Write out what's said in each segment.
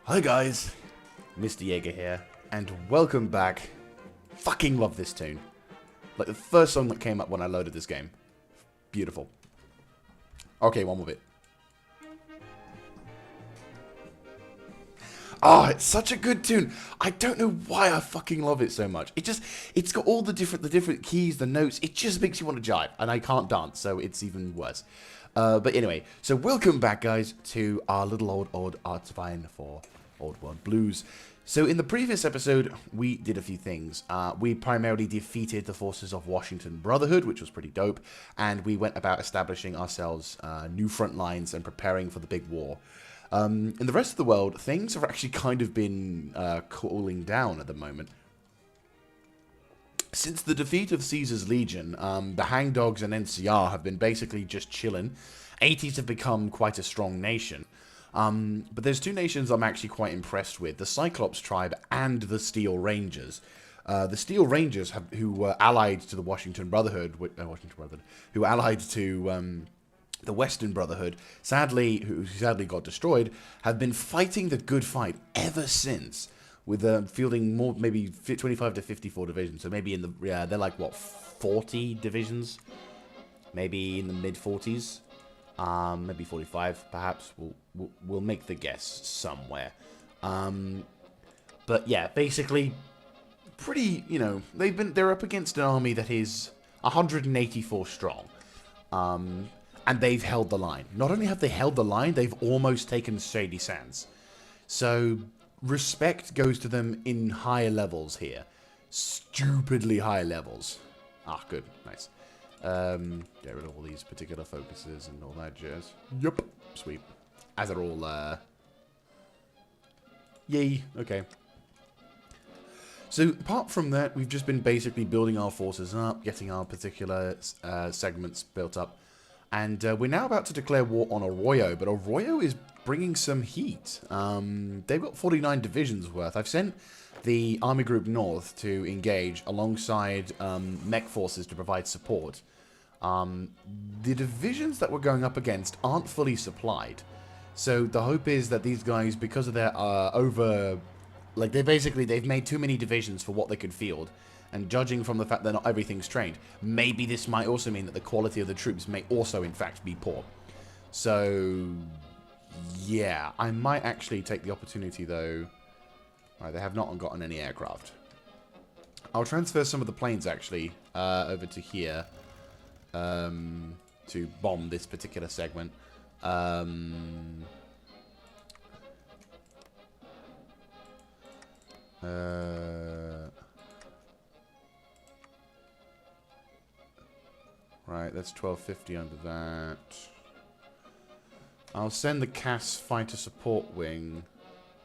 Hi guys, Mr. Jaeger here, and welcome back. Fucking love this tune. Like the first song that came up when I loaded this game. Beautiful. Okay, one more bit. Oh, it's such a good tune. I don't know why I fucking love it so much. It's got all the different keys, the notes. It just makes you want to jive, and I can't dance, so it's even worse. But anyway, so welcome back, guys, to our little old Arts Vine for Old World Blues. So in the previous episode, we did a few things. We primarily defeated the forces of Washington Brotherhood, which was pretty dope, and we went about establishing ourselves new front lines and preparing for the big war. In the rest of the world, things have actually kind of been cooling down at the moment. Since the defeat of Caesar's Legion, the Hangdogs and NCR have been basically just chilling. 80s have become quite a strong nation. But there's two nations I'm actually quite impressed with. The Cyclops tribe and the Steel Rangers. The Steel Rangers, who were allied to the Washington Brotherhood, who were allied to the Western Brotherhood, who sadly got destroyed, have been fighting the good fight ever since. With fielding more, maybe 25 to 54 divisions. So maybe in the, they're like, what, 40 divisions? Maybe in the mid-40s? Maybe 45, perhaps. We'll make the guess somewhere. But yeah, basically, pretty, they're up against an army that is 184 strong. And they've held the line. Not only have they held the line, they've almost taken Shady Sands. So respect goes to them in higher levels here. Stupidly high levels. Ah, good. Nice. Get rid of all these particular focuses and all that jazz. Yup. Sweet. As they're all, yay. Okay. So, apart from that, we've just been basically building our forces up, getting our particular segments built up. And we're now about to declare war on Arroyo, but Arroyo is bringing some heat. They've got 49 divisions worth. I've sent the Army Group North to engage alongside mech forces to provide support. The divisions that we're going up against aren't fully supplied. So the hope is that these guys, because of their they've made too many divisions for what they could field. And judging from the fact that not everything's trained, maybe this might also mean that the quality of the troops may also, in fact, be poor. So, yeah, I might actually take the opportunity, though. Right, they have not gotten any aircraft. I'll transfer some of the planes, actually, over to here to bomb this particular segment. Right, that's 1250 under that. I'll send the Cass Fighter Support Wing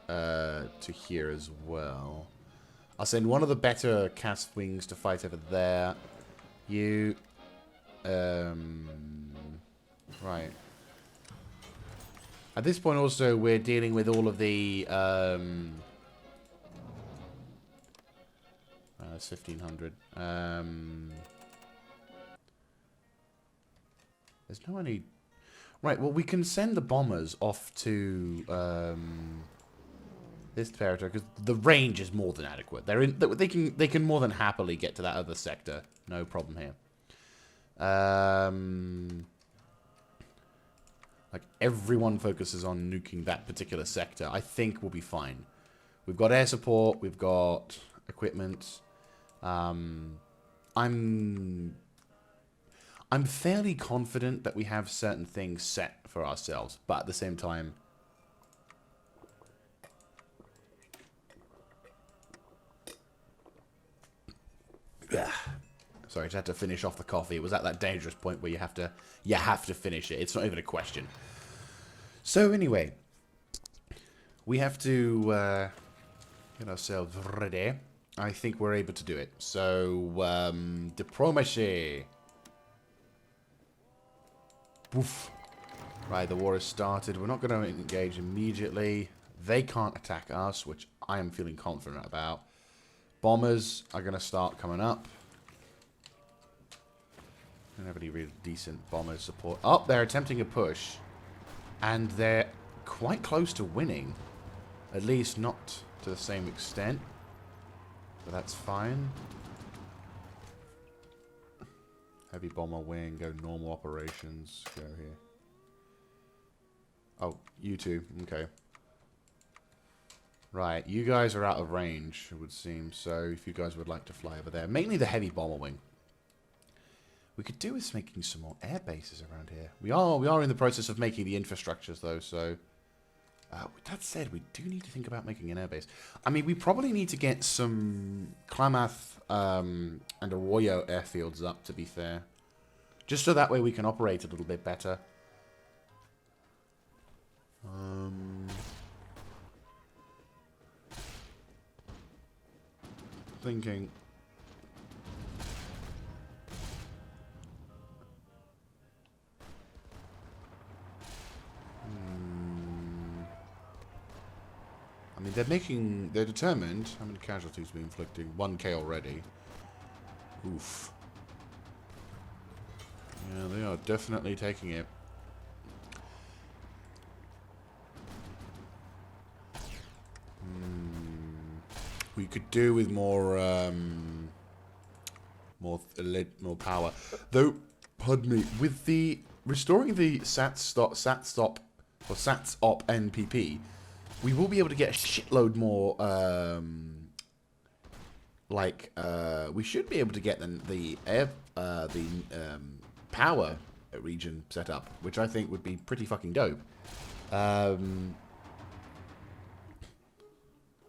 to here as well. I'll send one of the better Cass Wings to fight over there. You... right. At this point also, we're dealing with all of the... that's 1500. There's no any... Right, well, we can send the bombers off to this territory, because the range is more than adequate. They can more than happily get to that other sector. No problem here. Like, everyone focuses on nuking that particular sector. I think we'll be fine. We've got air support. We've got equipment. I'm fairly confident that we have certain things set for ourselves, but at the same time... Sorry, I just had to finish off the coffee. It was at that dangerous point where you have to finish it. It's not even a question. So anyway, we have to get ourselves ready. I think we're able to do it. So, diplomacy. Woof. Right, the war has started. We're not going to engage immediately. They can't attack us, which I am feeling confident about. Bombers are going to start coming up. Don't have any really decent bomber support. Oh, they're attempting a push. And they're quite close to winning. At least not to the same extent. But that's fine. Heavy bomber wing, go normal operations. Go here. Oh, you two. Okay. Right, you guys are out of range, it would seem. So if you guys would like to fly over there. Mainly the heavy bomber wing. We could do with making some more air bases around here. We are in the process of making the infrastructures, though, so... with that said, we do need to think about making an airbase. I mean, we probably need to get some Klamath and Arroyo airfields up, to be fair. Just so that way we can operate a little bit better. Thinking... I mean, they're determined. How many casualties are we inflicting? 1k already. Oof. Yeah, they are definitely taking it. We could do with more power. Though, pardon me, with the restoring the SATSOP NPP, we will be able to get a shitload more, we should be able to get the power region set up, which I think would be pretty fucking dope.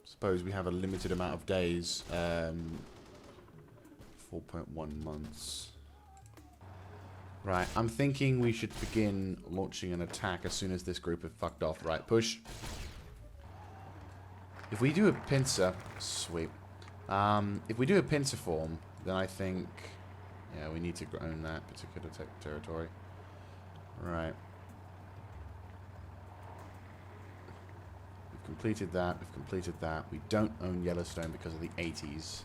Suppose we have a limited amount of days, 4.1 months. Right, I'm thinking we should begin launching an attack as soon as this group have fucked off. Right, push. If we do a pincer, sweet. If we do a pincer form, then I think, yeah, we need to own that particular territory. Right. We've completed that. We've completed that. We don't own Yellowstone because of the 80s.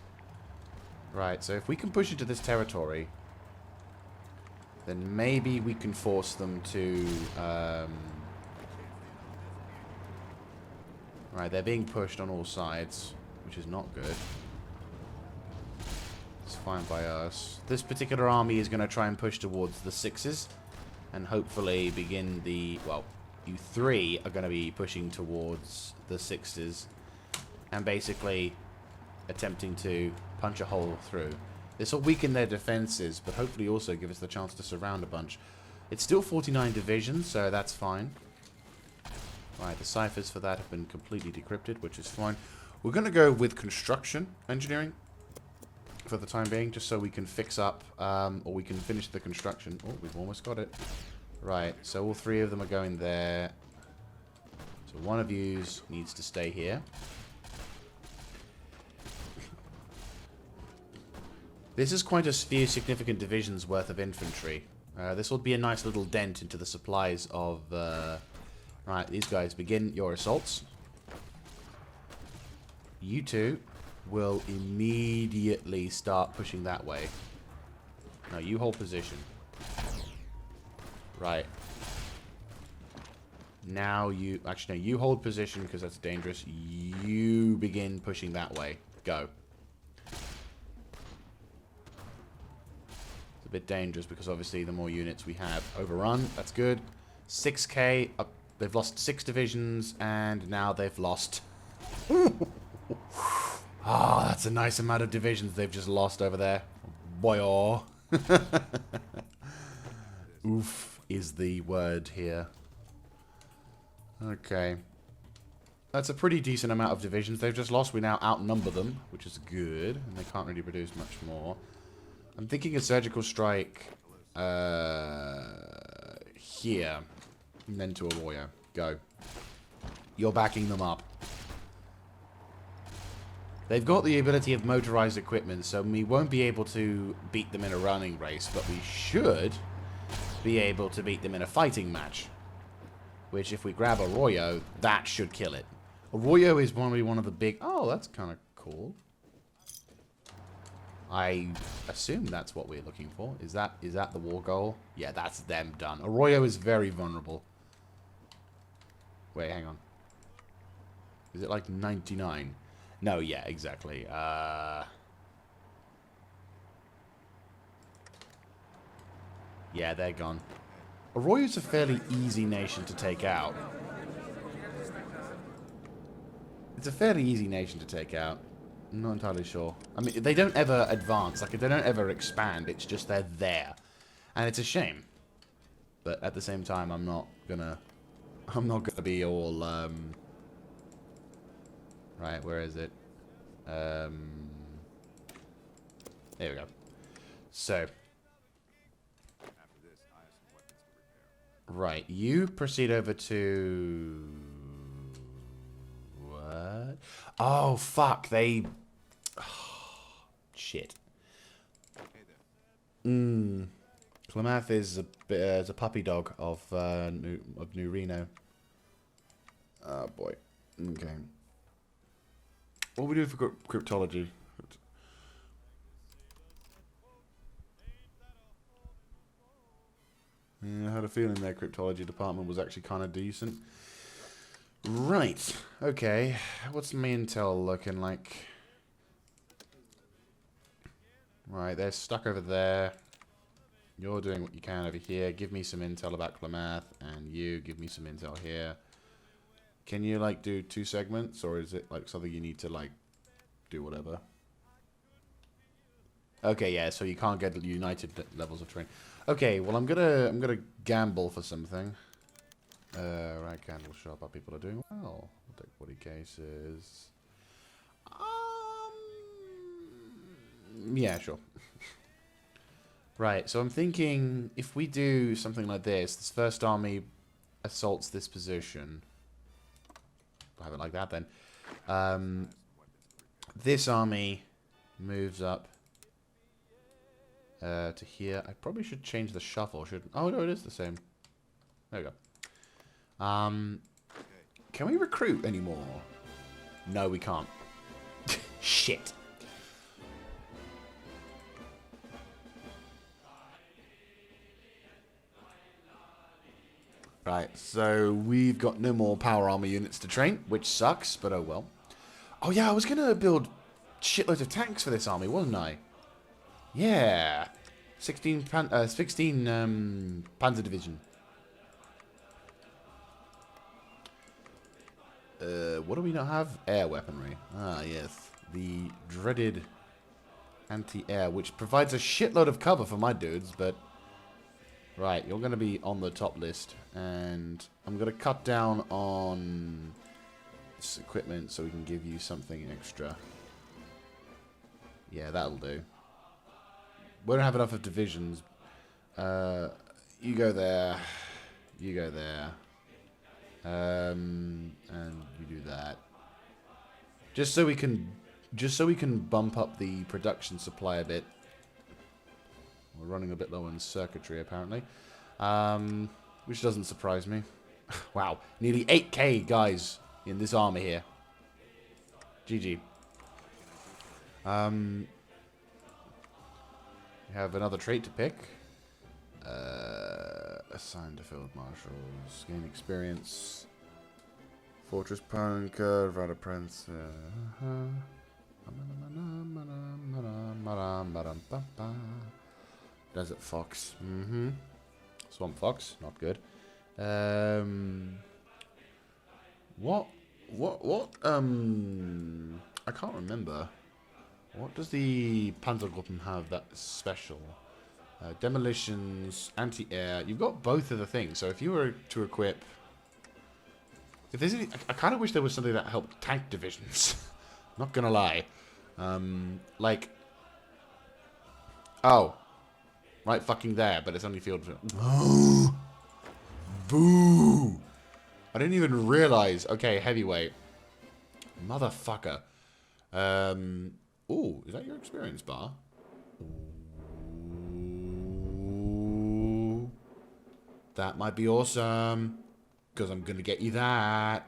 Right. So if we can push into this territory, then maybe we can force them to. Right, they're being pushed on all sides, which is not good. It's fine by us. This particular army is going to try and push towards the 6s, and hopefully begin the... Well, you 3 are going to be pushing towards the 6s, and basically attempting to punch a hole through. This will weaken their defenses, but hopefully also give us the chance to surround a bunch. It's still 49 divisions, so that's fine. Right, the ciphers for that have been completely decrypted, which is fine. We're going to go with construction engineering for the time being, just so we can fix up, or we can finish the construction. Oh, we've almost got it. Right, so all 3 of them are going there. So one of you needs to stay here. This is quite a few significant divisions worth of infantry. This will be a nice little dent into the supplies of... Right, these guys, begin your assaults. You 2 will immediately start pushing that way. Now, you hold position. Right. Now you... Actually, no, you hold position because that's dangerous. You begin pushing that way. Go. It's a bit dangerous because obviously the more units we have. Overrun, that's good. 6k up. They've lost 6 divisions, and now they've lost... Ah, that's a nice amount of divisions they've just lost over there. Boy-oh. Oof is the word here. Okay. That's a pretty decent amount of divisions they've just lost. We now outnumber them, which is good, and they can't really produce much more. I'm thinking a surgical strike here. And then to Arroyo. Go. You're backing them up. They've got the ability of motorized equipment, so we won't be able to beat them in a running race, but we should be able to beat them in a fighting match. Which, if we grab Arroyo, that should kill it. Arroyo is probably one of the big... Oh, that's kind of cool. I assume that's what we're looking for. Is that the war goal? Yeah, that's them done. Arroyo is very vulnerable. Wait, hang on. Is it like 99? No, yeah, exactly. Yeah, they're gone. Arroyo's a fairly easy nation to take out. It's a fairly easy nation to take out. I'm not entirely sure. I mean, they don't ever advance. Like, they don't ever expand. It's just they're there. And it's a shame. But at the same time, I'm not gonna be all, Right, where is it? There we go. So. Right, you proceed over to... What? Oh, fuck, they... Oh, shit. Klamath is a puppy dog of New Reno. Oh, boy. Okay. What are we doing for cryptology? Yeah, I had a feeling their cryptology department was actually kind of decent. Right. Okay. What's my intel looking like? Right, they're stuck over there. You're doing what you can over here. Give me some intel about Klamath, and you give me some intel here. Can you, like, do 2 segments, or is it, like, something you need to, like, do whatever? Okay, yeah, so you can't get united levels of training. Okay, well, I'm gonna gamble for something. Right, candle shop. Our people are doing well. We'll take 40 cases. Yeah, sure. Right, so I'm thinking if we do something like this first army assaults this position. We'll have it like that then. This army moves up to here. I probably should change the shuffle, shouldn't? Oh no, it is the same. There we go. Can we recruit anymore? No, we can't. Shit. Right, so we've got no more power armor units to train, which sucks, but oh well. Oh yeah, I was gonna build shitloads of tanks for this army, wasn't I? Yeah. 16 Panzer Division. What do we not have? Air weaponry. Ah, yes. The dreaded anti-air, which provides a shitload of cover for my dudes, but... Right, you're going to be on the top list, and I'm going to cut down on this equipment so we can give you something extra. Yeah, that'll do. We don't have enough of divisions. You go there. You go there. And you do that. Just so we can bump up the production supply a bit. We're running a bit low on circuitry apparently. Which doesn't surprise me. Wow, nearly 8k guys in this army here. GG. We have another trait to pick. Assigned to field marshals. Gain experience. Fortress Punker. Rada Prince. Desert Fox. Swamp Fox. Not good. What? I can't remember. What does the Panzergruppen have that's special? Demolitions, anti-air. You've got both of the things. So if you were to equip... If there's any... I kind of wish there was something that helped tank divisions. Not gonna lie. Like... Oh. Right fucking there, but it's only field... Boo! I didn't even realize. Okay, heavyweight. Motherfucker. Ooh, is that your experience bar? Ooh. That might be awesome. Because I'm going to get you that.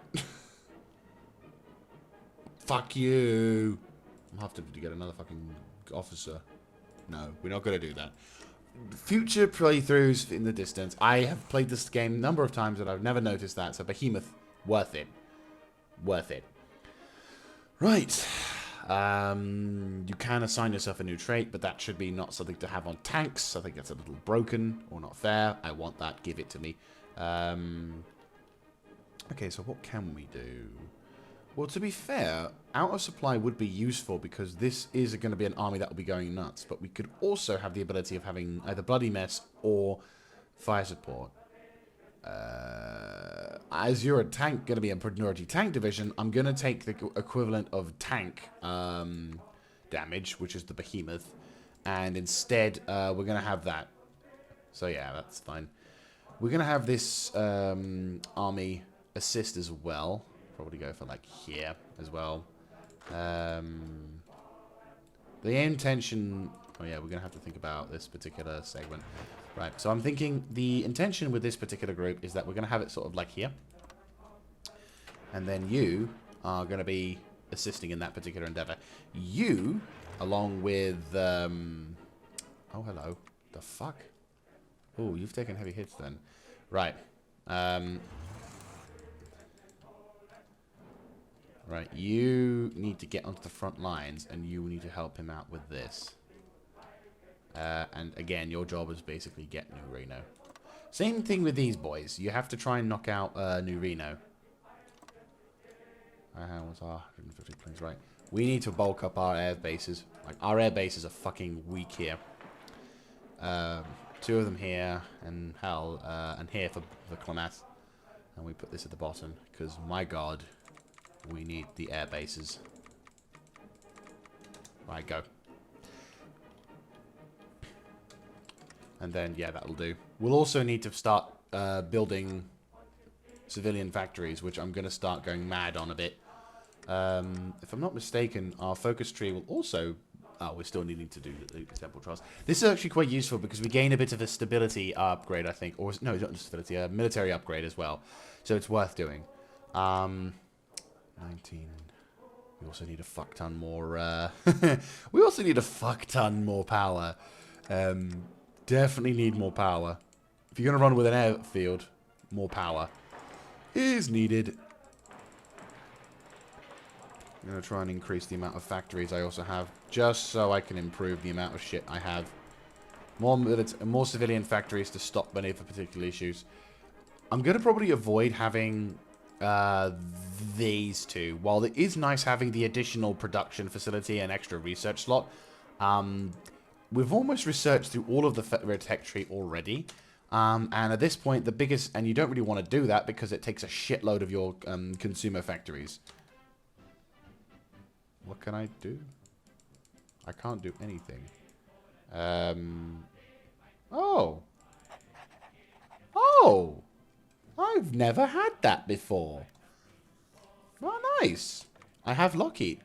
Fuck you. I'll have to get another fucking officer. No, we're not going to do that. Future playthroughs in the distance. I have played this game a number of times and I've never noticed that. So behemoth, worth it. Worth it. Right. You can assign yourself a new trait, but that should be not something to have on tanks. I think that's a little broken or not fair. I want that. Give it to me. Okay, so what can we do? Well, to be fair, out of supply would be useful because this is going to be an army that will be going nuts. But we could also have the ability of having either bloody mess or fire support. As you're a tank, going to be a priority tank division, I'm going to take the equivalent of tank damage, which is the behemoth, and instead we're going to have that. So yeah, that's fine. We're going to have this army assist as well. Probably go for like here as well. The intention... Oh yeah, we're going to have to think about this particular segment. Right, so I'm thinking the intention with this particular group is that we're going to have it sort of like here. And then you are going to be assisting in that particular endeavor. You, along with... oh, hello. The fuck? Oh, you've taken heavy hits then. Right. Right, you need to get onto the front lines, and you need to help him out with this. And again, your job is basically get New Reno. Same thing with these boys. You have to try and knock out New Reno. What's our 150 planes? Right. We need to bulk up our air bases. Like, our air bases are fucking weak here. 2 of them here, and hell, and here for Klamath. And we put this at the bottom, because, my god, we need the air bases. Right, go. And then, yeah, that'll do. We'll also need to start building civilian factories, which I'm going to start going mad on a bit. If I'm not mistaken, our focus tree will also... Oh, we're still needing to do the temple trials. This is actually quite useful because we gain a bit of a stability upgrade, I think. Or, no, not just stability, a military upgrade as well. So it's worth doing. 19... We also need a fuck ton more... we also need a fuck ton more power. Definitely need more power. If you're going to run with an airfield, more power is needed. I'm going to try and increase the amount of factories I also have, just so I can improve the amount of shit I have. More civilian factories to stop many of the particular issues. I'm going to probably avoid having these two. While it is nice having the additional production facility and extra research slot, we've almost researched through all of the red tech tree already. And at this point, the biggest... And you don't really want to do that because it takes a shitload of your consumer factories. What can I do? I can't do anything. Oh! Oh! I've never had that before. Oh, nice. I have Lockheed.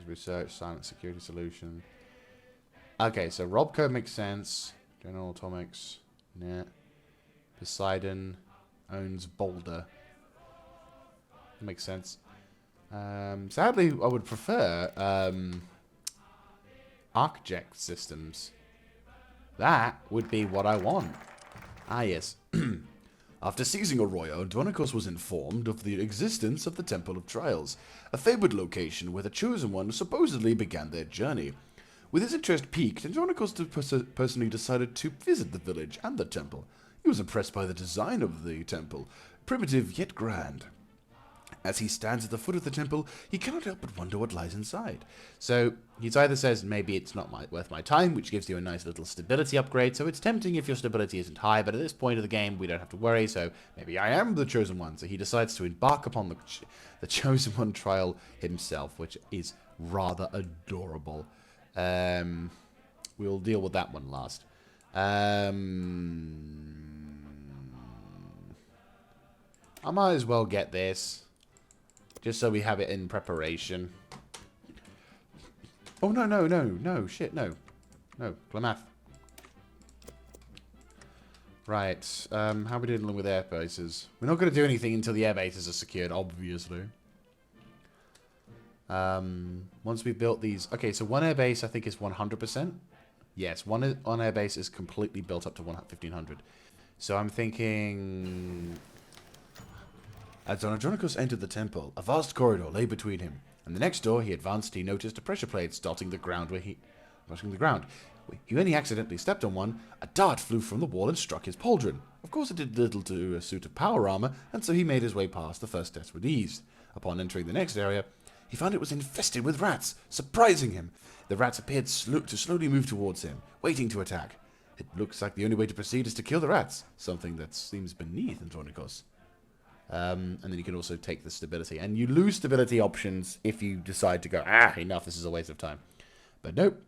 Research, silent security solution. Okay, so Robco makes sense. General Atomics. Nah. Poseidon owns Boulder. Makes sense. Sadly, I would prefer ArcJet systems. That would be what I want. Ah, yes. After seizing Arroyo, Dwonikos was informed of the existence of the Temple of Trials, a favored location where the Chosen One supposedly began their journey. With his interest piqued, Dwonikos personally decided to visit the village and the temple. He was impressed by the design of the temple, primitive yet grand. As he stands at the foot of the temple, he cannot help but wonder what lies inside. So, he either says, maybe it's not worth my time, which gives you a nice little stability upgrade, so it's tempting if your stability isn't high, but at this point of the game, we don't have to worry, so maybe I am the Chosen One. So he decides to embark upon the Chosen One trial himself, which is rather adorable. We'll deal with that one last. I might as well get this. Just so we have it in preparation. Oh, no, shit, no. No, Klamath. Right, how are we dealing with air bases? We're not going to do anything until the air bases are secured, obviously. Once we built these... Okay, so one air base I think is 100%. Yes, one air base is completely built up to 1500. So I'm thinking... As Andronicus entered the temple, a vast corridor lay between him. And the next door he advanced, he noticed a pressure plate dotting the ground when he accidentally stepped on one, a dart flew from the wall and struck his pauldron. Of course it did little to a suit of power armor, and so he made his way past the first test with ease. Upon entering the next area, he found it was infested with rats, surprising him. The rats appeared to slowly move towards him, waiting to attack. It looks like the only way to proceed is to kill the rats, something that seems beneath Andronicus. And then you can also take the stability. And you lose stability options if you decide to go, enough, this is a waste of time. But nope.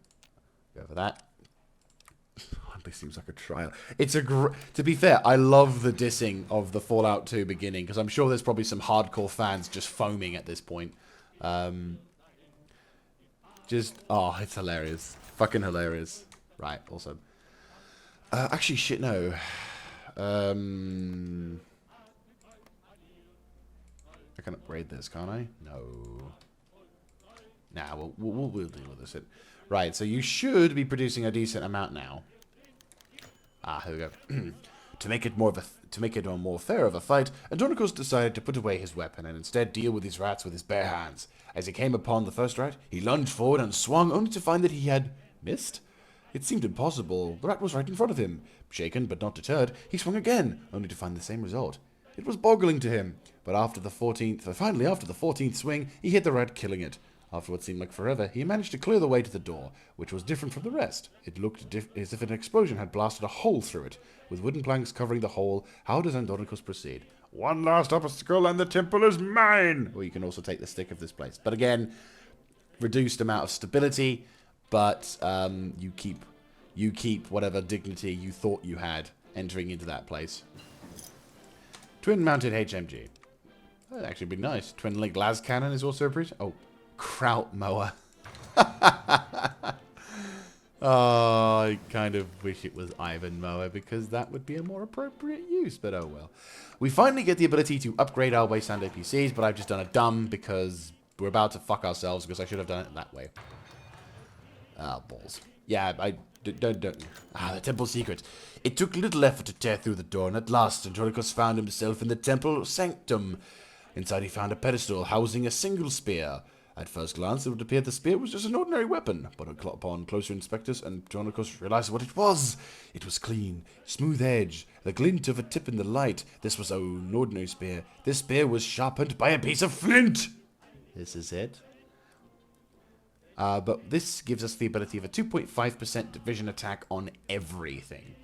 Go for that. This seems like a trial. It's to be fair, I love the dissing of the Fallout 2 beginning, because I'm sure there's probably some hardcore fans just foaming at this point. It's hilarious. Fucking hilarious. Right, awesome. Actually, shit, no. I can upgrade this, can't I? No. Nah, we'll deal with this. Right, so you should be producing a decent amount now. Here we go. To make it more fair of a fight, Andronicus decided to put away his weapon and instead deal with his rats with his bare hands. As he came upon the first rat, he lunged forward and swung, only to find that he had missed. It seemed impossible. The rat was right in front of him. Shaken but not deterred, he swung again, only to find the same result. It was boggling to him, but finally after the 14th swing, he hit the rat, killing it. After what seemed like forever, he managed to clear the way to the door, which was different from the rest. It looked as if an explosion had blasted a hole through it. With wooden planks covering the hole, how does Andronicus proceed? One last obstacle and the temple is mine! Or you can also take the stick of this place. But again, reduced amount of stability, but you keep whatever dignity you thought you had entering into that place. Twin-mounted HMG. That'd actually be nice. Twin-link las cannon is also appreciated. Oh, kraut mower. Oh, I kind of wish it was Ivan Mower, because that would be a more appropriate use, but oh well. We finally get the ability to upgrade our wasteland APCs, but I've just done a dumb because we're about to fuck ourselves, because I should have done it that way. Balls. Yeah, don't. The temple secret. It took little effort to tear through the door, and at last Andronicus found himself in the temple sanctum. Inside he found a pedestal housing a single spear. At first glance, it would appear the spear was just an ordinary weapon, but upon closer inspection, Andronicus realized what it was. It was clean, smooth edge, the glint of a tip in the light. This was an ordinary spear. This spear was sharpened by a piece of flint. This is it. But this gives us the ability of a 2.5% division attack on everything.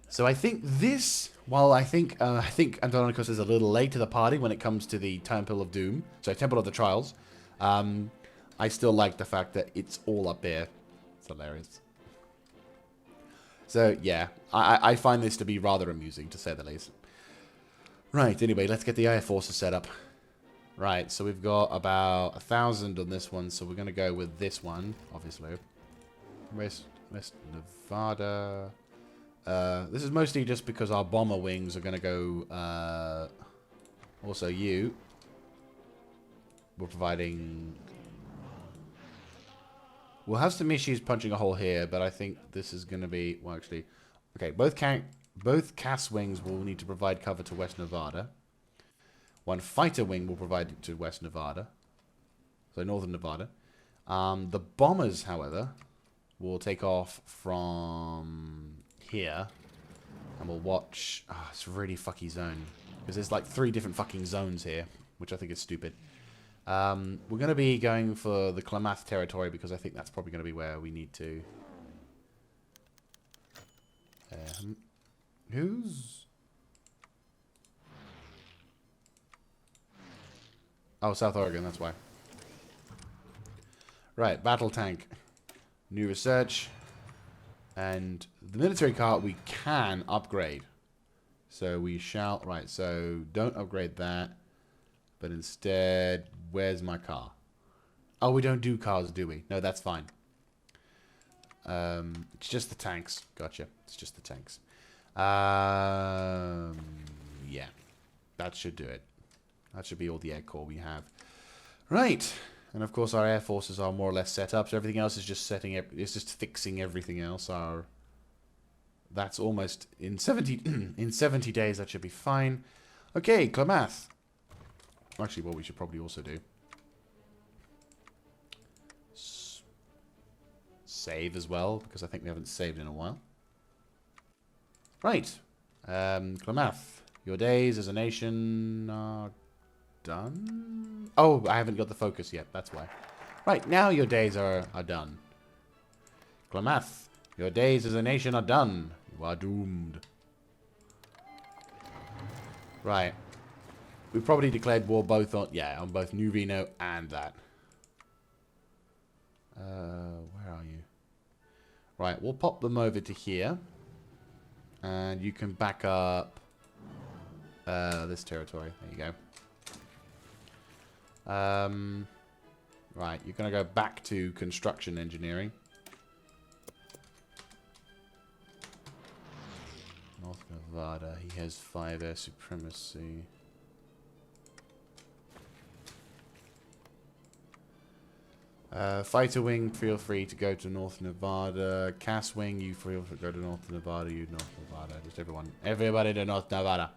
So I think this, while I think Andronicus is a little late to the party when it comes to the Temple of Doom, Temple of the Trials, I still like the fact that it's all up here. It's hilarious. So yeah, I find this to be rather amusing, to say the least. Right, anyway, let's get the air forces set up. Right, so we've got about 1,000 on this one, so we're going to go with this one, obviously. West Nevada. This is mostly just because our bomber wings are going to go... also you. We're providing... We'll have some issues punching a hole here, but I think this is going to be... Well, actually... Okay, both CAS wings will need to provide cover to West Nevada. One fighter wing will provide it to West Nevada. So Northern Nevada. The bombers, however, will take off from here. And we'll watch... Oh, it's a really fucky zone. Because there's like 3 different fucking zones here. Which I think is stupid. We're going to be going for the Klamath territory. Because I think that's probably going to be where we need to... Who's... Oh, South Oregon, that's why. Right, battle tank. New research. And the military car we can upgrade. So we shall... Right, so don't upgrade that. But instead, where's my car? Oh, we don't do cars, do we? No, that's fine. It's just the tanks. Gotcha. It's just the tanks. Yeah. That should do it. That should be all the air core we have. Right. And of course our air forces are more or less set up, so everything else is just it's just fixing everything else. That's almost in 70 in 70 days that should be fine. Okay, Klamath. Actually, what we should probably also do. Save as well, because I think we haven't saved in a while. Right. Klamath, your days as a nation are done? Oh, I haven't got the focus yet, that's why. Right, now your days are done. Klamath, your days as a nation are done. You are doomed. Right. We probably declared war both on, yeah, on both New Reno and that. Where are you? Right, we'll pop them over to here. And you can back up this territory. There you go. Right, you're going to go back to construction engineering. North Nevada, he has 5 air supremacy. Fighter Wing, feel free to go to North Nevada. Cass Wing, you feel free to go to North Nevada. You North Nevada. Just everybody to North Nevada.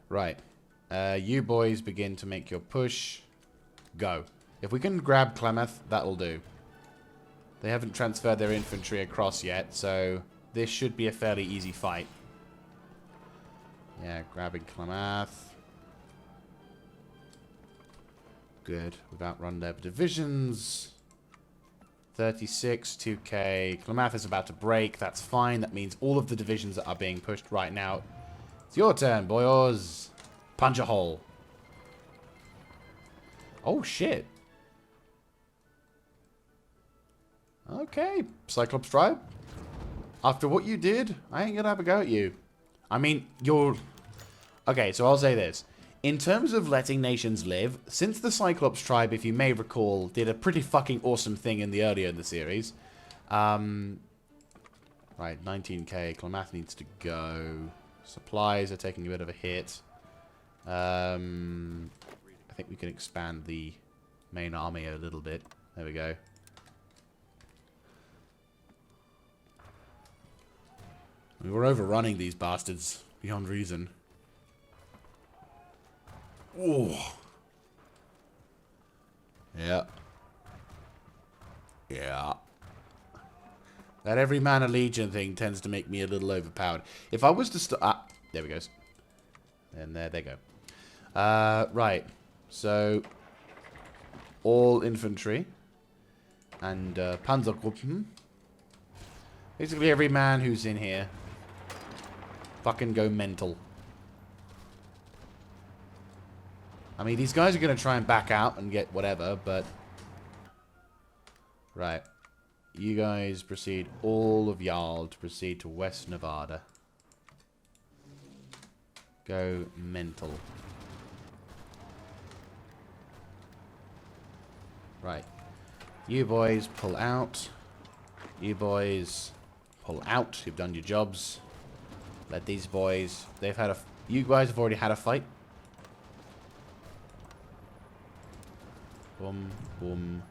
Right. You boys begin to make your push. Go. If we can grab Klamath, that'll do. They haven't transferred their infantry across yet, so this should be a fairly easy fight. Yeah, grabbing Klamath. Good. We've outrun their divisions. 36, 2k. Klamath is about to break. That's fine. That means all of the divisions that are being pushed right now. It's your turn, boyos. Punch a hole. Oh, shit. Okay, Cyclops Tribe. After what you did, I ain't gonna have a go at you. I mean, you're... Okay, so I'll say this. In terms of letting nations live, since the Cyclops Tribe, if you may recall, did a pretty fucking awesome thing earlier in the series. Right, 19k. Klamath needs to go. Supplies are taking a bit of a hit. I think we can expand the main army a little bit. There we go. We were overrunning these bastards beyond reason. Oh. Yeah. Yeah. That every man a legion thing tends to make me a little overpowered. If I was to there we go. And there they go. Right. So, all infantry and Panzergruppen. Basically every man who's in here. Fucking go mental. I mean, these guys are going to try and back out and get whatever, but... Right. You guys proceed, all of y'all, to proceed to West Nevada. Go mental. Right. You boys pull out. You boys pull out. You've done your jobs. Let these boys... They've had a... You guys have already had a fight. Boom, boom.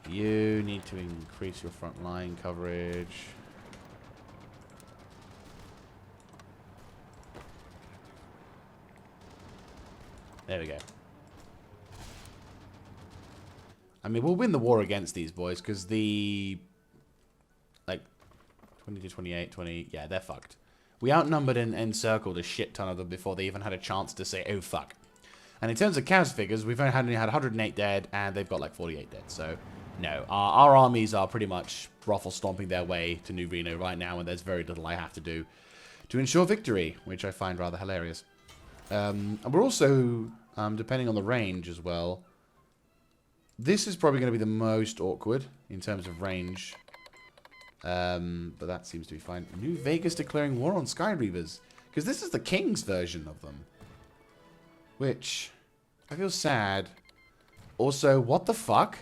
You need to increase your front line coverage. There we go. I mean, we'll win the war against these boys, because the... Like, 20 to 28, 20... Yeah, they're fucked. We outnumbered and encircled a shit ton of them before they even had a chance to say, oh, fuck. And in terms of Cavs figures, we've only had 108 dead, and they've got like 48 dead. So, no. Our armies are pretty much ruffle-stomping their way to New Reno right now, and there's very little I have to do to ensure victory, which I find rather hilarious. And we're also, depending on the range as well, this is probably going to be the most awkward in terms of range. But that seems to be fine. New Vegas declaring war on Sky Reavers, because this is the King's version of them. Which, I feel sad. Also, what the fuck?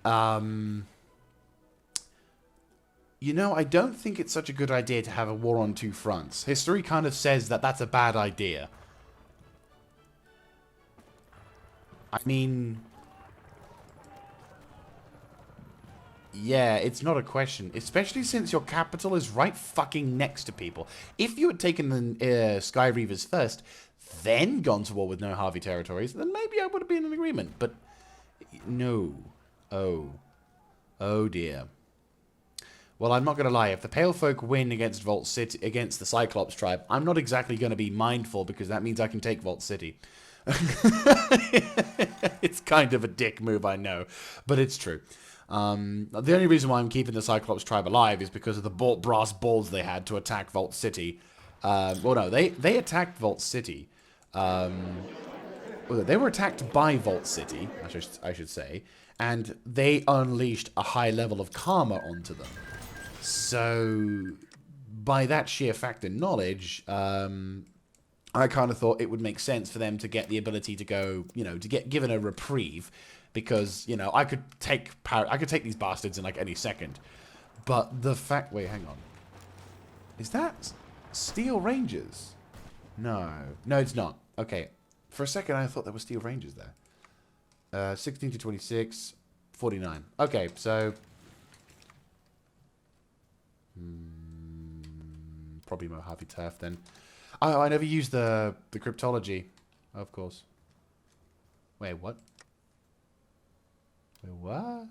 You know, I don't think it's such a good idea to have a war on two fronts. History kind of says that that's a bad idea. I mean... Yeah, it's not a question. Especially since your capital is right fucking next to people. If you had taken the Sky Reavers first, then gone to war with no Harvey territories, then maybe I would have been in agreement. But no. Oh. Oh dear. Well, I'm not going to lie. If the Pale Folk win against Vault City, against the Cyclops tribe, I'm not exactly going to be mindful because that means I can take Vault City. It's kind of a dick move, I know, but it's true. The only reason why I'm keeping the Cyclops tribe alive is because of the brass balls they had to attack Vault City. Well, no, they attacked Vault City. Well, they were attacked by Vault City, I should say, and they unleashed a high level of karma onto them. So, by that sheer fact and knowledge, I kind of thought it would make sense for them to get the ability to go, you know, to get given a reprieve. Because, you know, I could take these bastards in, like, any second. But the fact... Wait, hang on. Is that Steel Rangers? No. No, it's not. Okay. For a second, I thought there were Steel Rangers there. 16 to 26, 49. Okay, so... probably Mojave Turf, then. Oh, I never used the cryptology. Of course. Wait, what? Wait, what?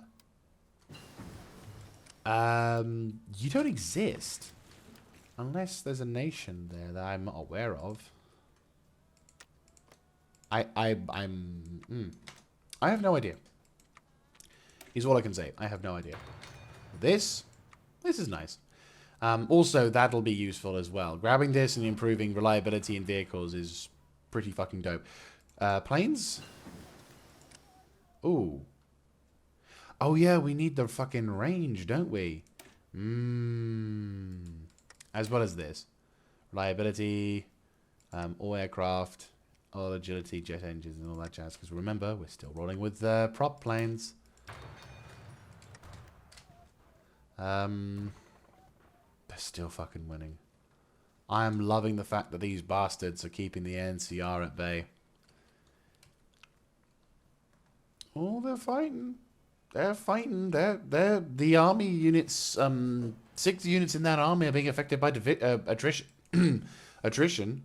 You don't exist. Unless there's a nation there that I'm not aware of. I have no idea. Is all I can say. I have no idea. This is nice. Also, that'll be useful as well. Grabbing this and improving reliability in vehicles is pretty fucking dope. Planes? Ooh. Oh yeah, we need the fucking range, don't we? As well as this. Reliability, all aircraft, all agility, jet engines, and all that jazz. Because remember, we're still rolling with prop planes. They're still fucking winning. I am loving the fact that these bastards are keeping the NCR at bay. Oh, they're fighting. They're fighting. They're the army units. 6 units in that army are being affected by attrition. Attrition.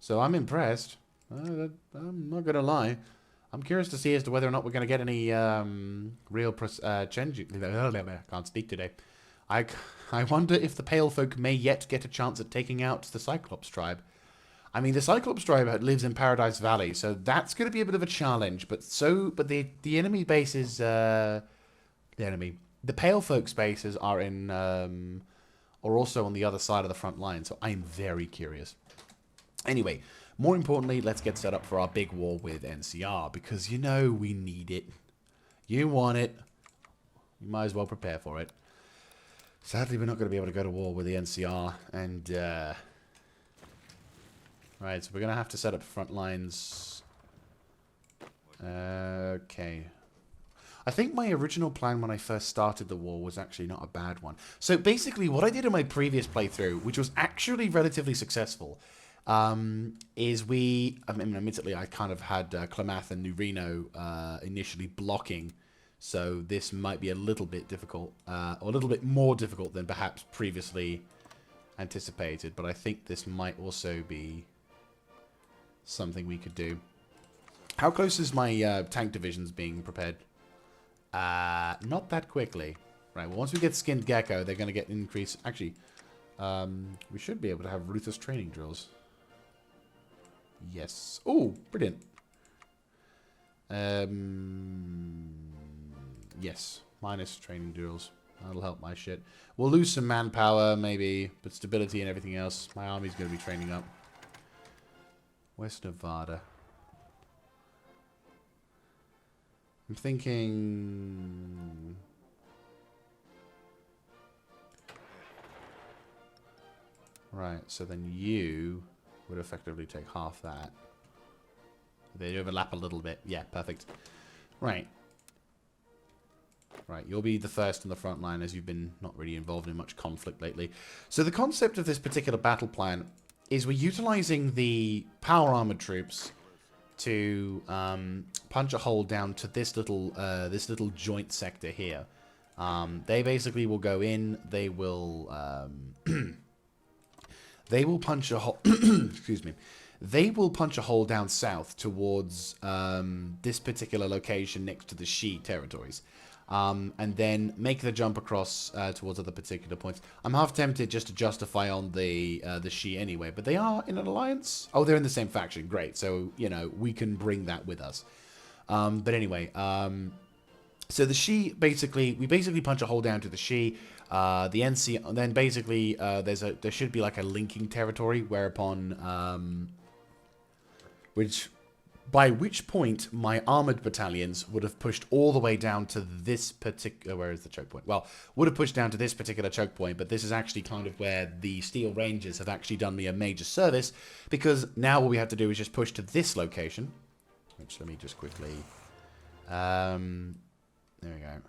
So I'm impressed. I'm not gonna lie. I'm curious to see as to whether or not we're gonna get any real change. Can't speak today. I wonder if the Pale Folk may yet get a chance at taking out the Cyclops tribe. I mean, the Cyclops tribe lives in Paradise Valley, so that's going to be a bit of a challenge. But the enemy bases, the Pale Folks bases are in, are also on the other side of the front line. So I'm very curious. Anyway, more importantly, let's get set up for our big war with NCR because you know we need it. You want it. You might as well prepare for it. Sadly, we're not going to be able to go to war with the NCR, and right, so we're going to have to set up front lines. Okay. I think my original plan when I first started the war was actually not a bad one. So basically, what I did in my previous playthrough, which was actually relatively successful, is I mean, admittedly, I kind of had Klamath and New Reno initially blocking. So this might be a little bit difficult, or a little bit more difficult than perhaps previously anticipated. But I think this might also be something we could do. How close is my tank divisions being prepared? Not that quickly. Right, well, once we get Skinned Gecko, they're going to get increased. Actually, we should be able to have ruthless training drills. Yes. Oh, brilliant. Yes, minus training drills. That'll help my shit. We'll lose some manpower, maybe, but stability and everything else. My army's going to be training up. West Nevada. I'm thinking... Right, so then you would effectively take half that. They overlap a little bit. Yeah, perfect. Right. Right, you'll be the first on the front line as you've been not really involved in much conflict lately. So the concept of this particular battle plan is we're utilizing the power armored troops to punch a hole down to this little joint sector here. They basically will go in. They will they will punch a hole. Excuse me. They will punch a hole down south towards this particular location next to the Shi territories. And then make the jump across towards other particular points. I'm half tempted just to justify on the Shi anyway, but they are in an alliance. Oh, they're in the same faction. Great. So, you know, we can bring that with us. But anyway, so the Shi we basically punch a hole down to the Shi. The NC, and then basically there should be like a linking territory whereupon by which point my armored battalions would have pushed all the way down to this particular... Where is the choke point? Well, would have pushed down to this particular choke point, but this is actually kind of where the Steel Rangers have actually done me a major service, because now all we have to do is just push to this location, which let me just quickly... there we go.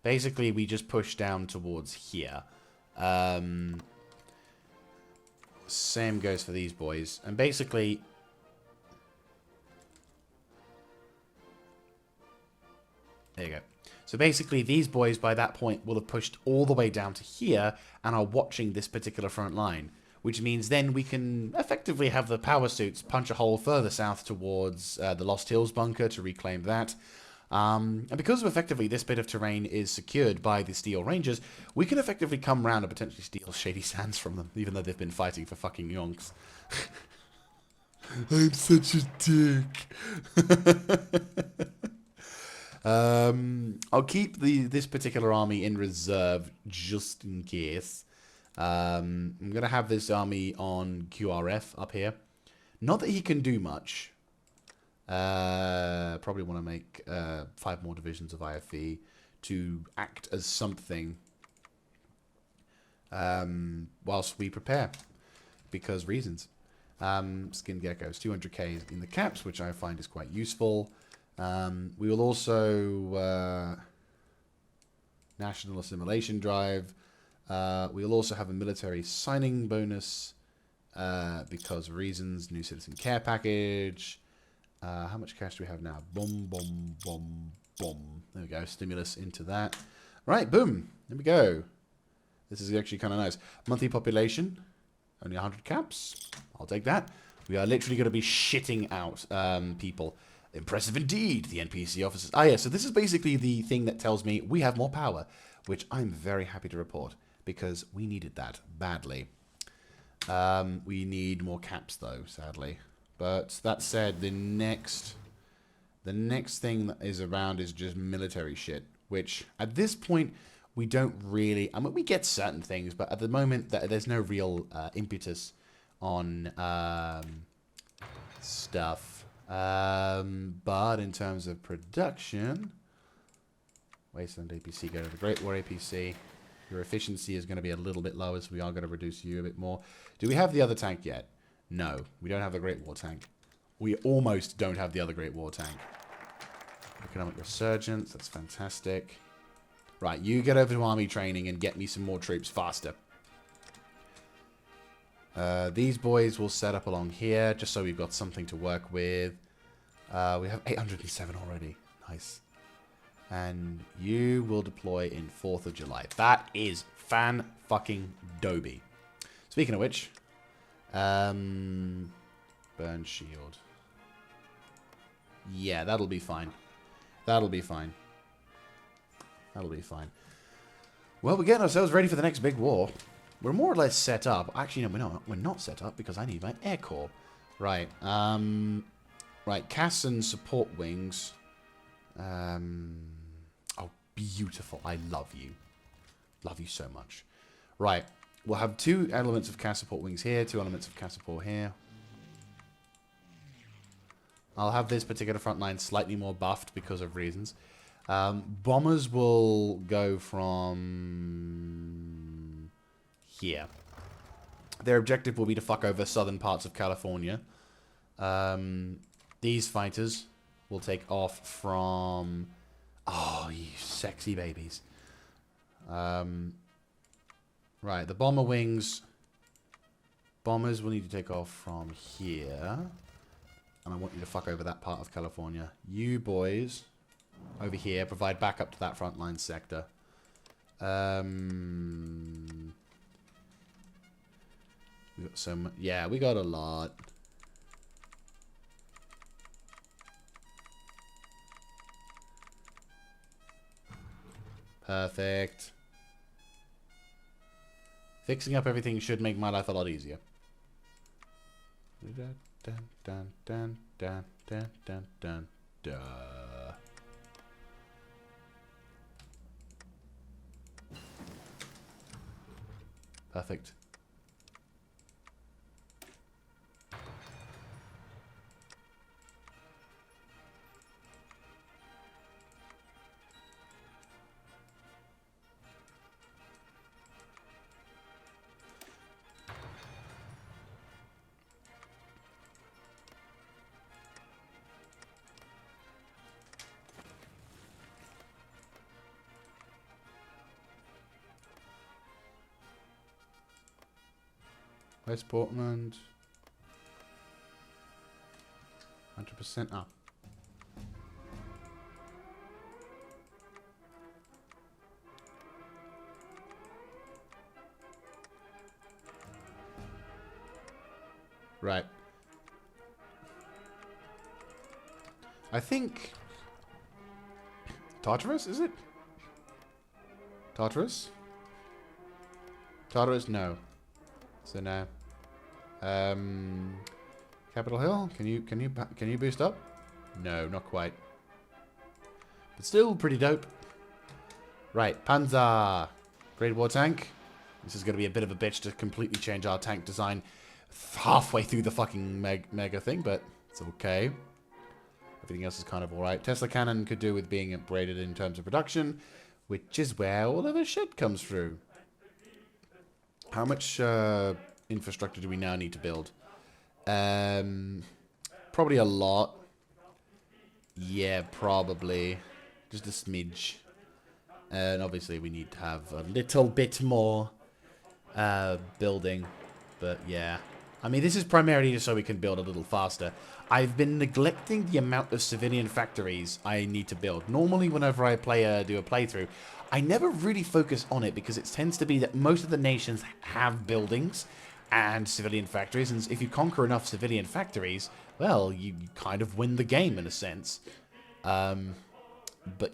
Basically, we just push down towards here. Same goes for these boys. And basically... There you go. So basically, these boys, by that point, will have pushed all the way down to here and are watching this particular front line. Which means then we can effectively have the power suits punch a hole further south towards the Lost Hills bunker to reclaim that. And because of effectively this bit of terrain is secured by the Steel Rangers, we can effectively come round and potentially steal Shady Sands from them, even though they've been fighting for fucking yonks. I'm such a dick. I'll keep this particular army in reserve just in case. I'm going to have this army on QRF up here. Not that he can do much. Probably want to make 5 more divisions of IFE to act as something whilst we prepare. Because reasons. Skin geckos, 200k in the caps, which I find is quite useful. We will also national assimilation drive. We will also have a military signing bonus because of reasons. New citizen care package. How much cash do we have now? Boom, boom, boom, boom. There we go. Stimulus into that. Right, boom. There we go. This is actually kind of nice. Monthly population. Only 100 caps. I'll take that. We are literally going to be shitting out people. Impressive indeed, the NPC officers. Ah, yeah, so this is basically the thing that tells me we have more power, which I'm very happy to report, because we needed that badly. We need more caps, though, sadly. But that said, the next thing that is around is just military shit, which at this point we don't really... I mean, we get certain things, but at the moment there's no real impetus on stuff. But in terms of production, Wasteland APC, go to the Great War APC. Your efficiency is going to be a little bit lower, so we are going to reduce you a bit more. Do we have the other tank yet? No, we don't have the Great War tank. We almost don't have the other Great War tank. Economic resurgence, that's fantastic. Right, you get over to army training and get me some more troops faster. These boys will set up along here, just so we've got something to work with. We have 807 already. Nice. And you will deploy in 4th of July. That is fan-fucking-doby. Speaking of which, burn shield. Yeah, that'll be fine. That'll be fine. That'll be fine. Well, we're getting ourselves ready for the next big war. We're more or less set up. Actually, no, we're not set up because I need my air corps. Right. Right, Cass and support wings. Oh, beautiful. I love you. Love you so much. Right. We'll have 2 elements of Cass support wings here, 2 elements of Cass support here. I'll have this particular front line slightly more buffed because of reasons. Bombers will go from here. Their objective will be to fuck over southern parts of California. These fighters will take off from... Oh, you sexy babies. Right, the bomber wings... Bombers will need to take off from here. And I want you to fuck over that part of California. You boys over here provide backup to that frontline sector. We got some... Yeah, we got a lot. Perfect. Fixing up everything should make my life a lot easier. Dun, dun, dun, dun, dun, dun, dun, dun. Perfect. West Portland. 100% up. Right. I think... Tartarus, is it? Tartarus? Tartarus, no. So no. Capitol Hill, can you boost up? No, not quite. But still pretty dope. Right, Panzer. Great War Tank. This is going to be a bit of a bitch to completely change our tank design halfway through the fucking mega thing, but it's okay. Everything else is kind of alright. Tesla Cannon could do with being upgraded in terms of production, which is where all of the shit comes through. How much infrastructure do we now need to build? Probably a lot. Yeah, probably. Just a smidge. And obviously we need to have a little bit more building. But yeah. I mean, this is primarily just so we can build a little faster. I've been neglecting the amount of civilian factories I need to build. Normally, whenever I do a playthrough, I never really focus on it because it tends to be that most of the nations have buildings and civilian factories, and if you conquer enough civilian factories, well, you kind of win the game in a sense. But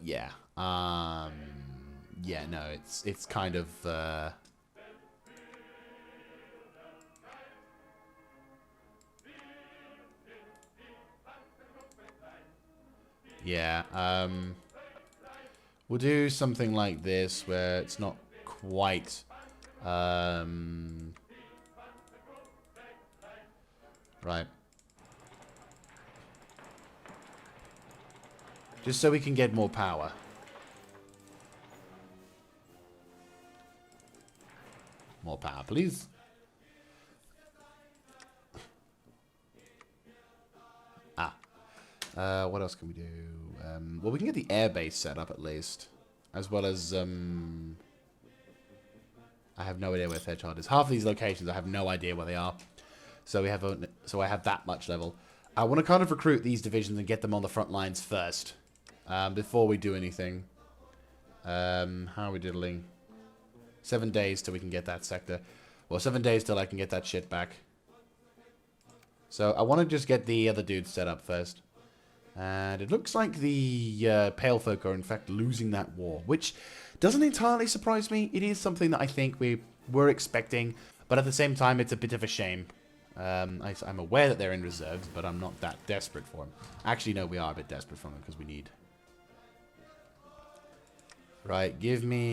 yeah, yeah, no, it's kind of yeah, we'll do something like this where it's not quite right. Just so we can get more power. More power, please. What else can we do? Well, we can get the airbase set up at least. As well as, I have no idea where Thedchard is. Half of these locations, I have no idea where they are. So we have, so I have that much level. I want to kind of recruit these divisions and get them on the front lines first. Before we do anything. How are we diddling? 7 days till we can get that sector. Well, 7 days till I can get that shit back. So I want to just get the other dudes set up first. And it looks like the Pale Folk are in fact losing that war, which doesn't entirely surprise me. It is something that I think we were expecting, but at the same time, it's a bit of a shame. I'm aware that they're in reserves, but I'm not that desperate for them. Actually, no, we are a bit desperate for them because we need... Right, give me...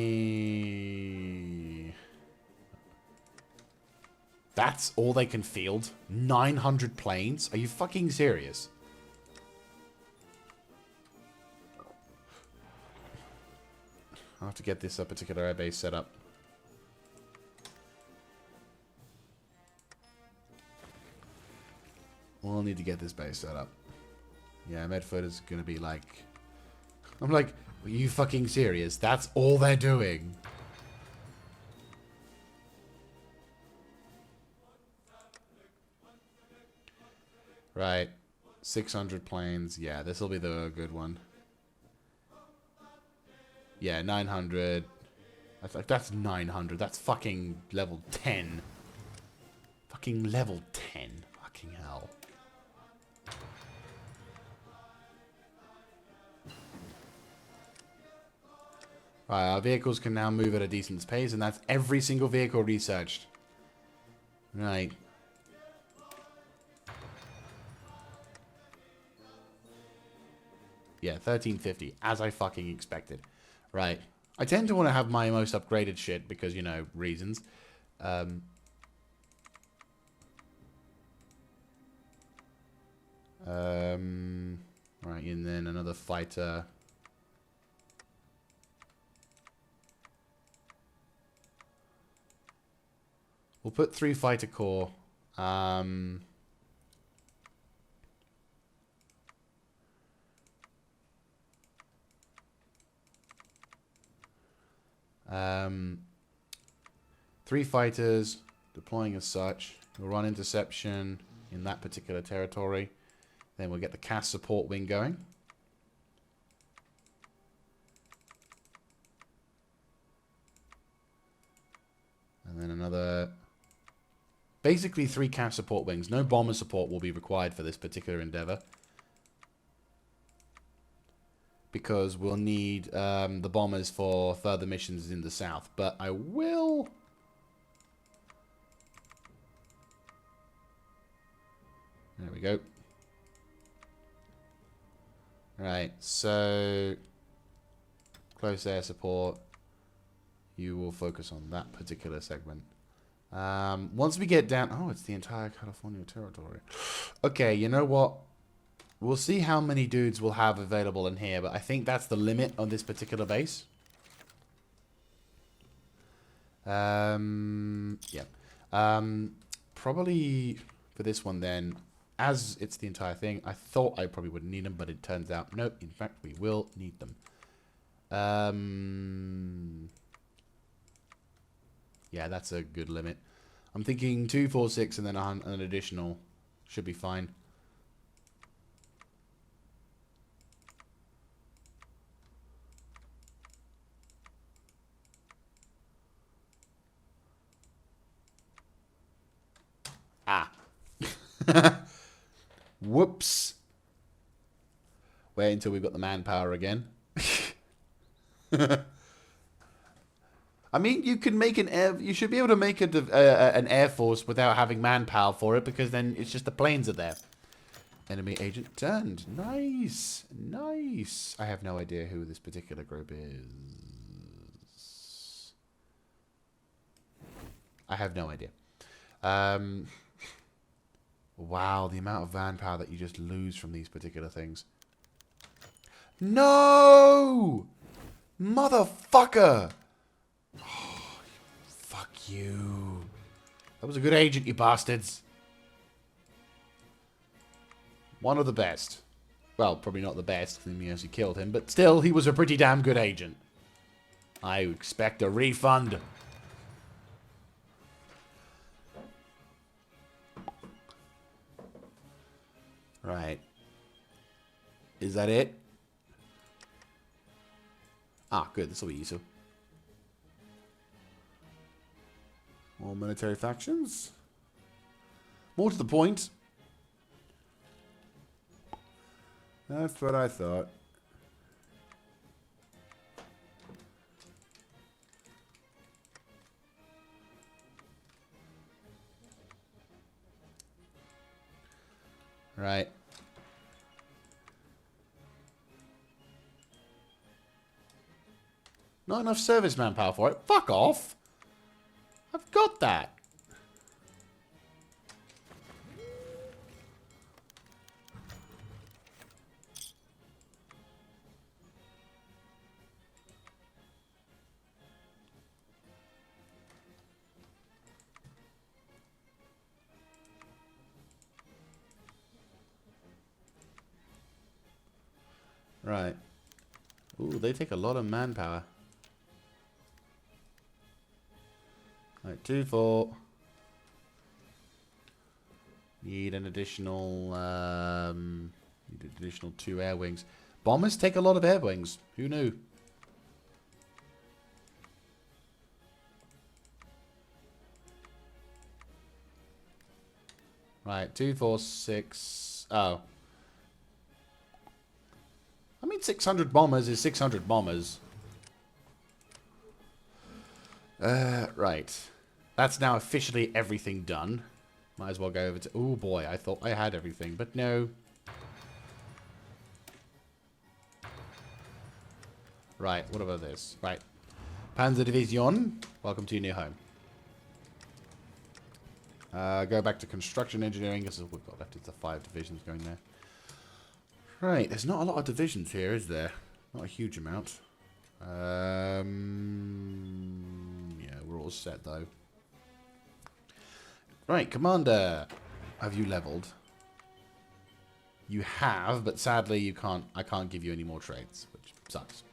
That's all they can field? 900 planes? Are you fucking serious? I'll have to get this particular airbase set up. We'll need to get this base set up. Yeah, Medford is going to be like... I'm like, are you fucking serious? That's all they're doing. Right. 600 planes. Yeah, this will be the good one. Yeah, 900. That's 900. That's fucking level 10. Fucking level 10. Fucking hell. Right, our vehicles can now move at a decent pace, and that's every single vehicle researched. Right. Yeah, 1350, as I fucking expected. Right. I tend to want to have my most upgraded shit because, you know, reasons. Right, and then another fighter. We'll put 3 fighter corps. Three fighters deploying as such. We'll run interception in that particular territory. Then we'll get the CAS support wing going. And then another... Basically 3 CAS support wings. No bomber support will be required for this particular endeavor. Because we'll need the bombers for further missions in the south. But I will... There we go. Right, so... Close air support. You will focus on that particular segment. Once we get down... Oh, it's the entire California territory. Okay, you know what? We'll see how many dudes we'll have available in here, but I think that's the limit on this particular base. Yeah. Probably for this one then, as it's the entire thing, I thought I probably wouldn't need them, but it turns out, nope, in fact, we will need them. Yeah, that's a good limit. I'm thinking 2, 4, 6, and then an additional should be fine. Ah. Whoops. Wait until we've got the manpower again. I mean, you can make an air... You should be able to make an air force without having manpower for it, because then it's just the planes are there. Enemy agent turned. Nice. Nice. I have no idea who this particular group is. I have no idea. Wow, the amount of manpower that you just lose from these particular things. No! Motherfucker! Oh, fuck you. That was a good agent, you bastards. One of the best. Well, probably not the best, because he killed him, but still, he was a pretty damn good agent. I expect a refund. Right. Is that it? Ah, good. This will be easy. More military factions. More to the point. That's what I thought. Right. Not enough service manpower for it. Fuck off. I've got that. Right. Ooh, they take a lot of manpower. Right, 2, 4. Need an additional, need an additional 2 air wings. Bombers take a lot of air wings. Who knew? Right, 2, 4, 6. Oh. I mean, 600 bombers is 600 bombers. Right. That's now officially everything done. Might as well go over to... Oh, boy. I thought I had everything, but no. Right. What about this? Right. Panzerdivision. Welcome to your new home. Go back to construction engineering. This is what we've got left. It's the 5 divisions going there. Right. There's not a lot of divisions here, is there? Not a huge amount. Yeah, we're all set, though. Right, Commander. Have you leveled? You have, but sadly you can't. I can't give you any more trades, which sucks.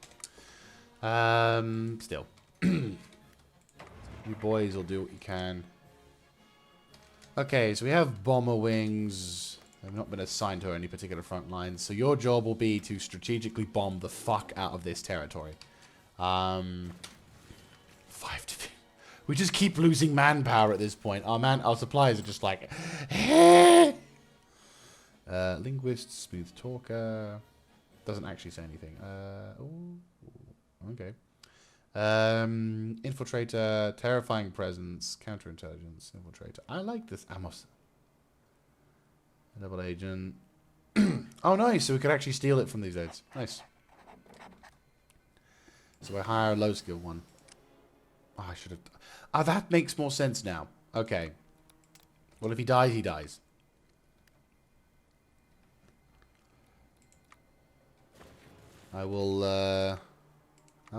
Still. You boys will do what you can. Okay, so we have bomber wings. They've not been assigned to any particular front lines, so your job will be to strategically bomb the fuck out of this territory. 5 divisions. We just keep losing manpower at this point. Our supplies are just like... linguist, smooth talker. Doesn't actually say anything. Okay. Infiltrator, terrifying presence, counterintelligence, infiltrator. I like this. Amos. Double agent. Oh, nice. So we could actually steal it from these aids. Nice. So I hire a low skill one. Oh, I should have... Oh, that makes more sense now. Okay. Well, if he dies, he dies. I will, that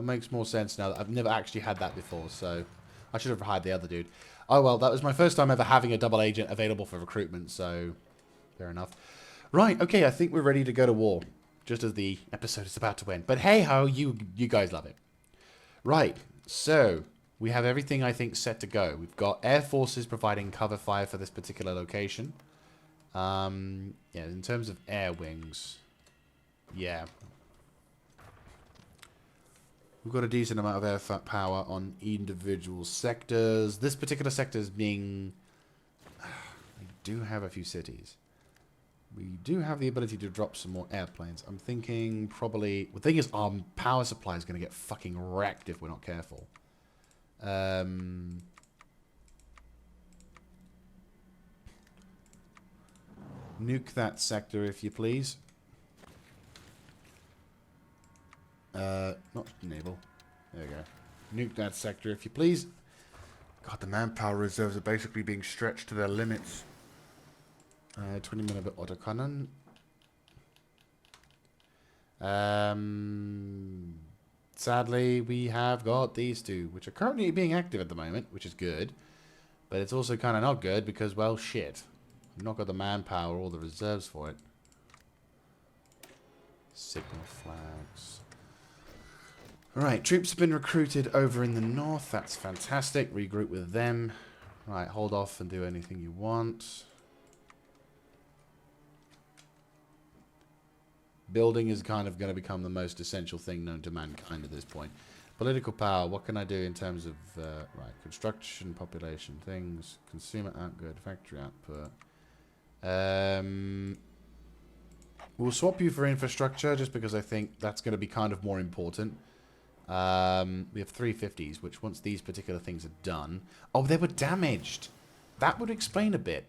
makes more sense now. I've never actually had that before, so... I should have hired the other dude. Oh, well, that was my first time ever having a double agent available for recruitment, so... Fair enough. Right, okay, I think we're ready to go to war. Just as the episode is about to end. But hey-ho, you guys love it. Right, so... We have everything, I think, set to go. We've got air forces providing cover fire for this particular location. Yeah, in terms of air wings... Yeah. We've got a decent amount of air power on individual sectors. This particular sector is being... We do have a few cities. We do have the ability to drop some more airplanes. I'm thinking probably... The thing is, our power supply is going to get fucking wrecked if we're not careful. Nuke that sector, if you please. Not enable. There you go. Nuke that sector, if you please. God, the manpower reserves are basically being stretched to their limits. 20mm autocannon. Sadly, we have got these two, which are currently being active at the moment, which is good. But it's also kind of not good because, well, shit. I've not got the manpower or the reserves for it. Signal flags. Alright, troops have been recruited over in the north. That's fantastic. Regroup with them. Right, hold off and do anything you want. Building is kind of going to become the most essential thing known to mankind at this point. Political power, what can I do in terms of, right, construction, population, things, consumer output, factory output. We'll swap you for infrastructure just because I think that's going to be kind of more important. We have 350s, which once these particular things are done... Oh, they were damaged. That would explain a bit.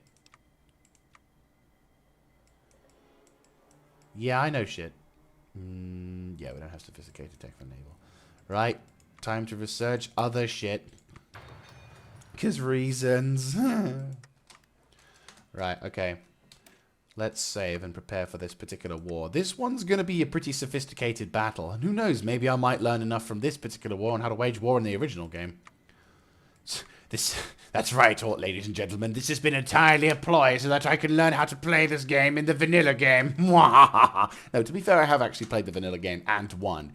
Yeah, I know shit. Yeah, we don't have sophisticated tech for naval. Right, time to research other shit. Because reasons. Right, okay. Let's save and prepare for this particular war. This one's going to be a pretty sophisticated battle. And who knows, maybe I might learn enough from this particular war on how to wage war in the original game. That's right, ladies and gentlemen. This has been entirely a ploy so that I can learn how to play this game in the vanilla game. No, to be fair, I have actually played the vanilla game and won.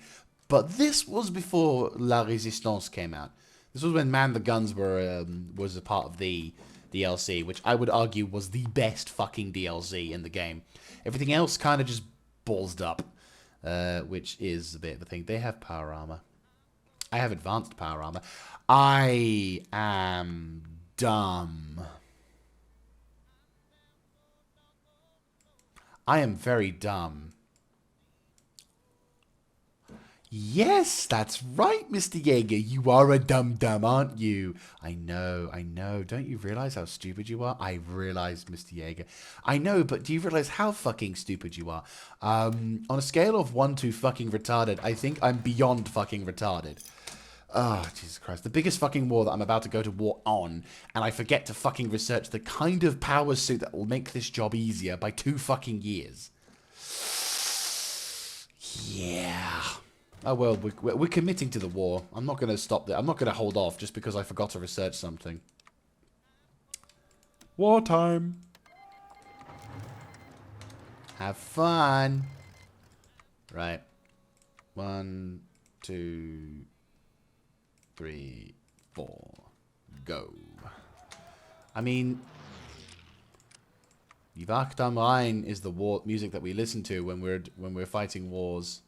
But this was before La Resistance came out. This was when Man the Guns was a part of the DLC, which I would argue was the best fucking DLC in the game. Everything else kind of just ballsed up, which is a bit of a thing. They have power armor. I have advanced power armor. I am dumb. I am very dumb. Yes, that's right, Mr. Jaeger. You are a dum-dum, aren't you? I know, I know. Don't you realize how stupid you are? I realize, Mr. Jaeger. I know, but do you realize how fucking stupid you are? On a scale of 1 to fucking retarded, I think I'm beyond fucking retarded. Oh, Jesus Christ. The biggest fucking war that I'm about to go to war on, and I forget to fucking research the kind of power suit that will make this job easier by 2 fucking years. Yeah. Oh, well, we're committing to the war. I'm not going to stop there. I'm not going to hold off just because I forgot to research something. Wartime. Have fun. Right. 1, 2, 3, 4. Go. I mean, Yvach am Rhein is the war music that we listen to when we're fighting wars.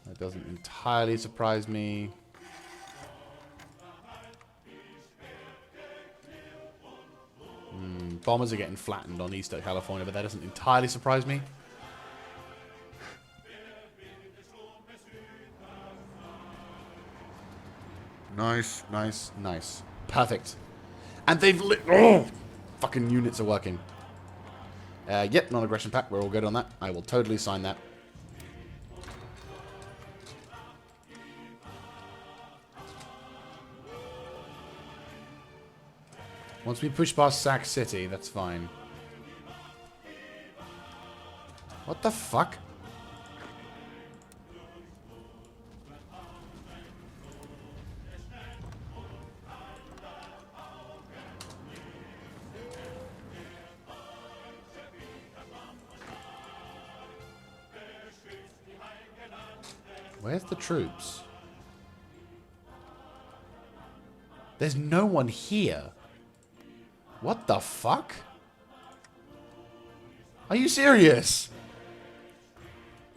That doesn't entirely surprise me. Bombers are getting flattened on East California, but that doesn't entirely surprise me. Nice, nice, nice. Perfect. And they've lit... Oh! Fucking units are working. Yep, non-aggression pact. We're all good on that. I will totally sign that. Once we push past Sac City, that's fine. What the fuck? Where's the troops? There's no one here. What the fuck? Are you serious?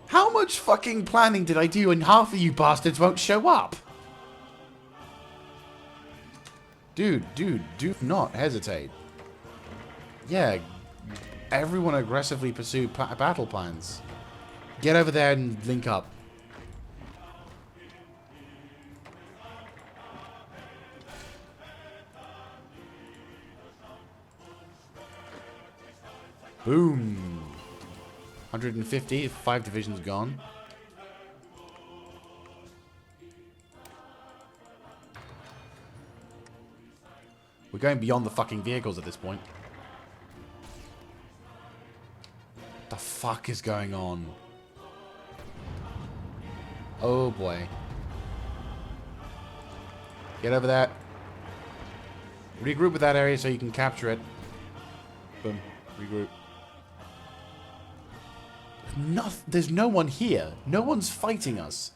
How much fucking planning did I do and half of you bastards won't show up? Dude, do not hesitate. Yeah, everyone aggressively pursue battle plans. Get over there and link up. Boom. 150, 5 divisions gone. We're going beyond the fucking vehicles at this point. What the fuck is going on? Oh boy. Get over there. Regroup with that area so you can capture it. Boom. Regroup. There's no one here. No one's fighting us.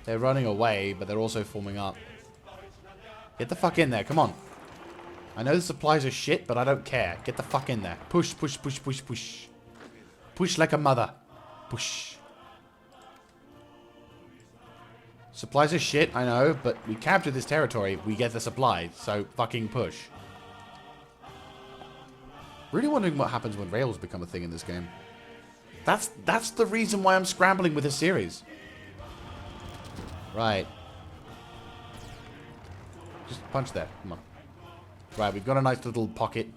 They're running away, but they're also forming up. Get the fuck in there. Come on. I know the supplies are shit, but I don't care. Get the fuck in there. Push, push, push, push, push. Push like a mother. Push. Supplies are shit, I know, but we capture this territory, we get the supplies, so fucking push. Really wondering what happens when rails become a thing in this game. That's the reason why I'm scrambling with this series. Right. Just punch there, come on. Right, we've got a nice little pocket.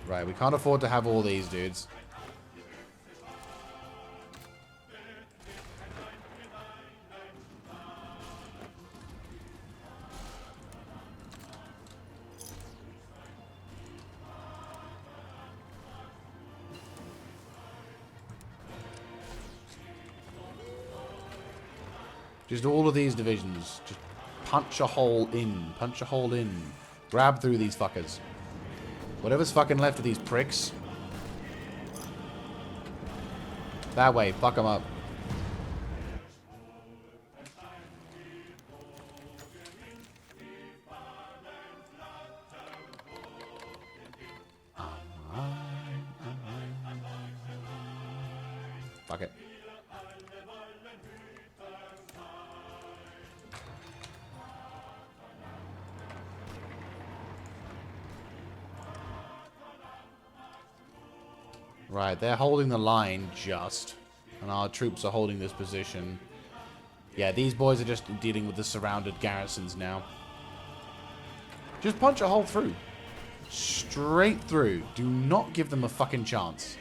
Right, we can't afford to have all these dudes. Just all of these divisions. Just punch a hole in. Punch a hole in. Grab through these fuckers. Whatever's fucking left of these pricks. That way. Fuck them up. Fuck it. Right, they're holding the line just. And our troops are holding this position. Yeah, these boys are just dealing with the surrounded garrisons now. Just punch a hole through. Straight through. Do not give them a fucking chance.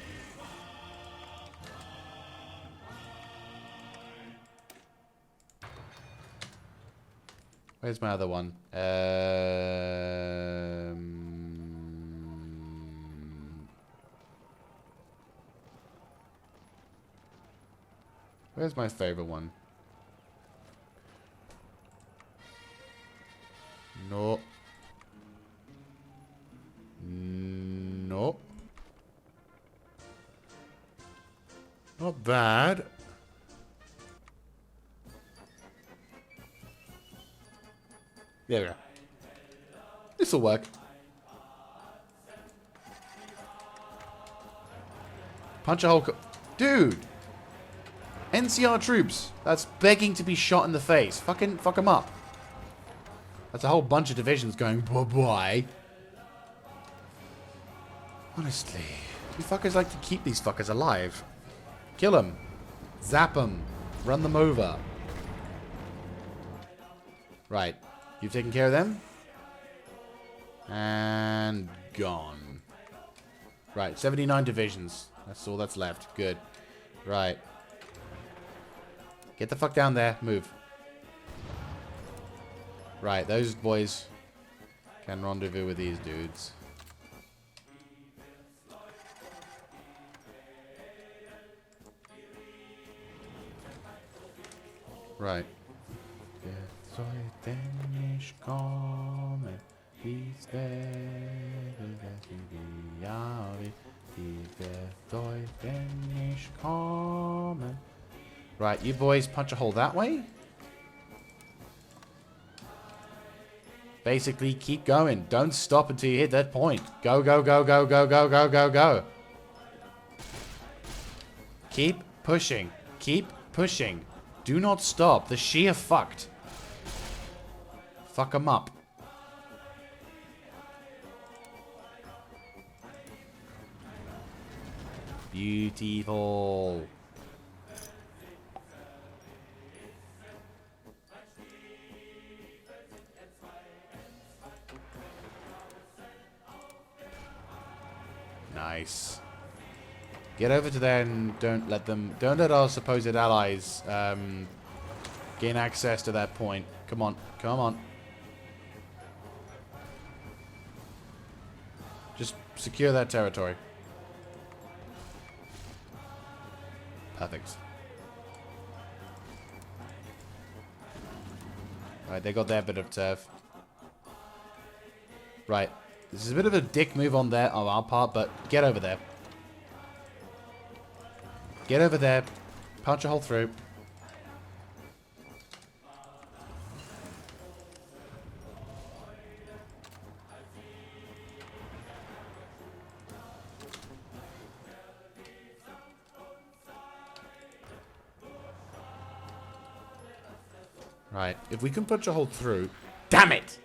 Where's my other one? Where's my favorite one? No. No. Not bad. There we go. This'll work. Punch a hole. Dude! NCR troops. That's begging to be shot in the face. Fucking fuck them up. That's a whole bunch of divisions going bye-bye. Honestly. You fuckers like to keep these fuckers alive. Kill them. Zap them. Run them over. Right. You've taken care of them. And gone. Right. 79 divisions. That's all that's left. Good. Right. Get the fuck down there. Move. Right. Those boys can rendezvous with these dudes. Right. Soll denn nicht kommen, dies werde die Jahre, die soll denn nicht kommen. Right, you boys punch a hole that way. Basically, keep going. Don't stop until you hit that point. Go, go, go, go, go, go, go, go, go. Keep pushing. Keep pushing. Do not stop. The Shi are fucked. Fuck them up. Beautiful. Nice. Get over to there and don't let our supposed allies gain access to that point. Come on, come on. Just secure that territory. Perfect. Right, they got their bit of turf. Right. This is a bit of a dick move on our part, but get over there. Get over there. Punch a hole through. Right. If we can punch a hole through... Damn it!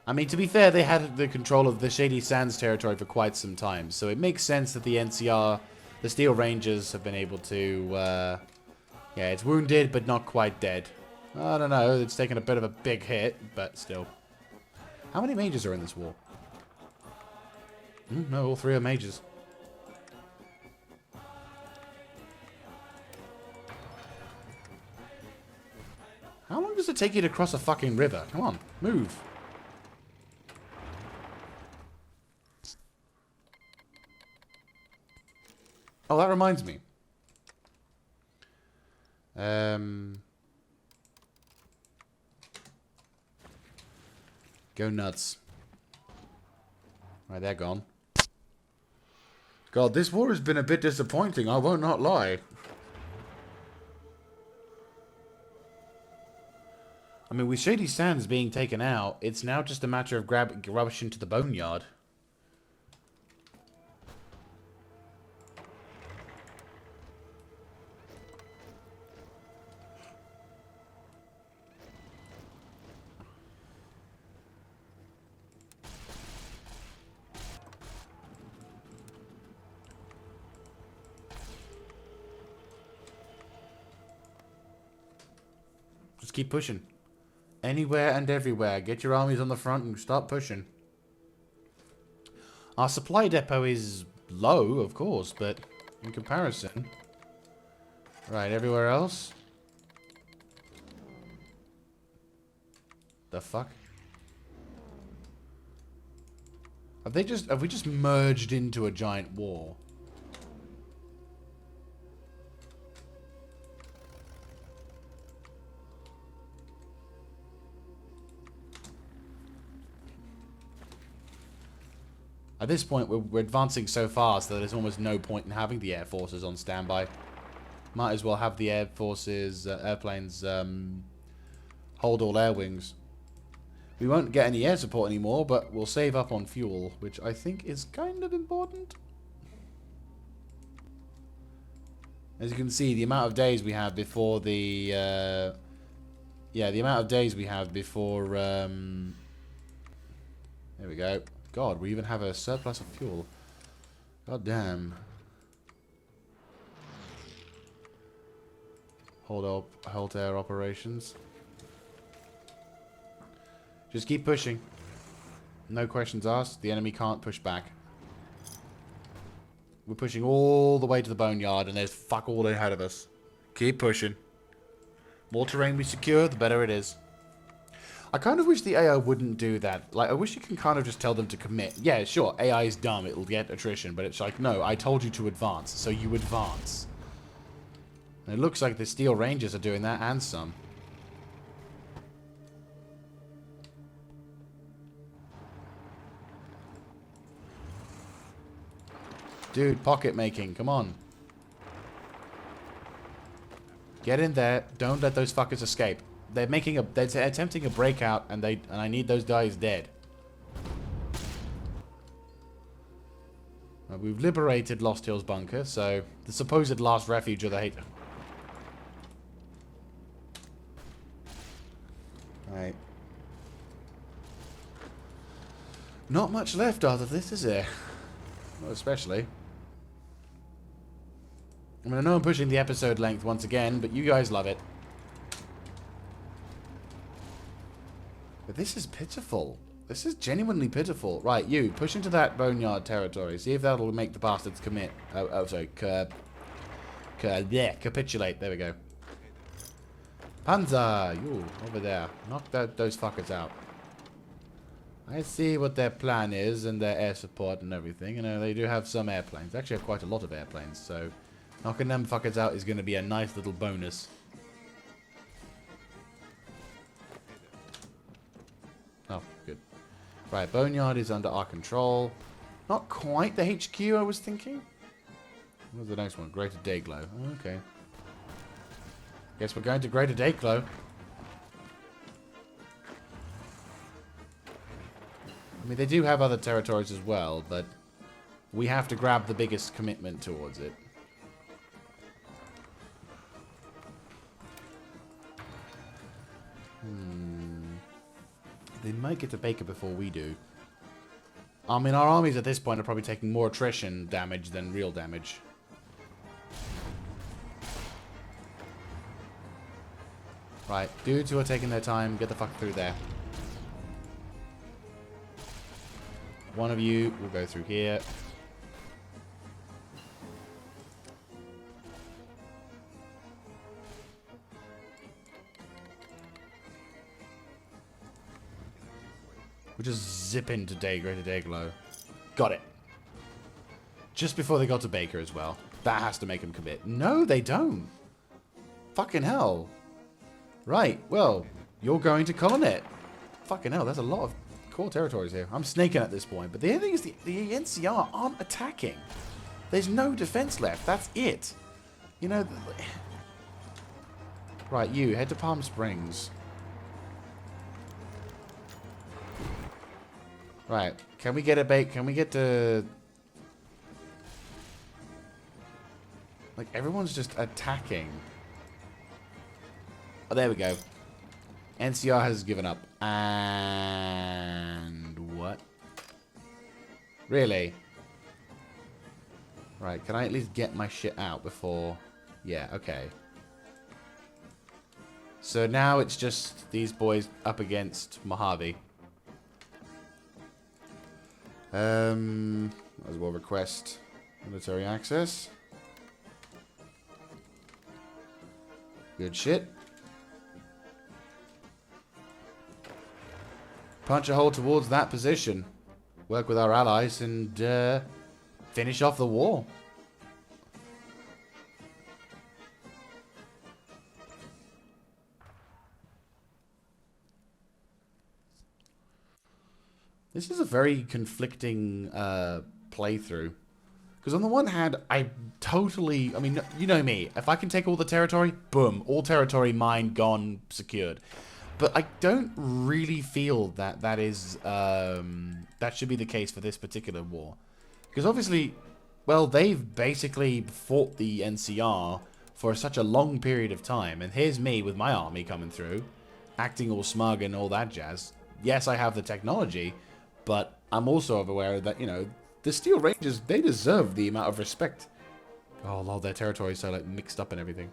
I mean, to be fair, they had the control of the Shady Sands territory for quite some time, so it makes sense that the NCR, the Steel Rangers, have been able to, yeah, it's wounded, but not quite dead. I don't know, it's taken a bit of a big hit, but still. How many mages are in this war? No, all three are mages. How long does it take you to cross a fucking river? Come on, move. Oh, that reminds me. Go nuts. Right, they're gone. God, this war has been a bit disappointing, I won't not lie. I mean, with Shady Sands being taken out, it's now just a matter of rushing to the boneyard. Just keep pushing. Anywhere and everywhere. Get your armies on the front and start pushing. Our supply depot is low, of course, but in comparison... Right, everywhere else? The fuck? Have we just merged into a giant war? At this point, we're advancing so fast that there's almost no point in having the air forces on standby. Might as well have the air forces, airplanes, hold all air wings. We won't get any air support anymore, but we'll save up on fuel, which I think is kind of important. As you can see, the amount of days we have before the... yeah, the amount of days we have before... there we go. God, we even have a surplus of fuel. God damn. Hold air operations. Just keep pushing. No questions asked. The enemy can't push back. We're pushing all the way to the boneyard, and there's fuck all ahead of us. Keep pushing. More terrain we secure, the better it is. I kind of wish the AI wouldn't do that. Like, I wish you can kind of just tell them to commit. Yeah, sure, AI is dumb, it'll get attrition, but it's like, no, I told you to advance, so you advance. And it looks like the Steel Rangers are doing that, and some. Dude, pocket making, come on. Get in there, don't let those fuckers escape. They're attempting a breakout, and I need those guys dead. We've liberated Lost Hills Bunker, so the supposed last refuge of the hate. Right. Not much left out of this, is there? Not especially. I mean, I know I'm pushing the episode length once again, but you guys love it. But this is pitiful. This is genuinely pitiful. Right, you, push into that boneyard territory. See if that'll make the bastards commit. Oh, sorry. Capitulate. There we go. Panzer! You, over there. Knock those fuckers out. I see what their plan is and their air support and everything. You know, they do have some airplanes. They actually have quite a lot of airplanes, so knocking them fuckers out is going to be a nice little bonus. Oh, good. Right, Boneyard is under our control. Not quite the HQ I was thinking. What's the next one? Greater Dayglow. Okay. Guess we're going to Greater Dayglow. I mean, they do have other territories as well, but we have to grab the biggest commitment towards it. They might get to Baker before we do. I mean, our armies at this point are probably taking more attrition damage than real damage. Right, dudes who are taking their time, get the fuck through there. One of you will go through here. We'll just zip into Greater Dayglow. Got it. Just before they got to Baker as well. That has to make them commit. No, they don't. Fucking hell. Right, well, you're going to Colonet. Fucking hell, that's a lot of core territories here. I'm snaking at this point. But the other thing is the NCR aren't attacking. There's no defense left. That's it. You know... Right, you. Head to Palm Springs. Right. Can we get a bait? Can we get to... Like, everyone's just attacking. Oh, there we go. NCR has given up. And... what? Really? Right, can I at least get my shit out before... Yeah, okay. So now it's just these boys up against Mojave. Might as well request military access. Good shit. Punch a hole towards that position. Work with our allies and finish off the war. This is a very conflicting playthrough. Because on the one hand, I mean, you know me. If I can take all the territory, boom. All territory, mine, gone, secured. But I don't really feel that that is, that should be the case for this particular war. Because obviously, well, they've basically fought the NCR for such a long period of time. And here's me with my army coming through, acting all smug and all that jazz. Yes, I have the technology, but I'm also aware that, you know, the Steel Rangers, they deserve the amount of respect. Oh, lord, their territory is so, like, mixed up and everything.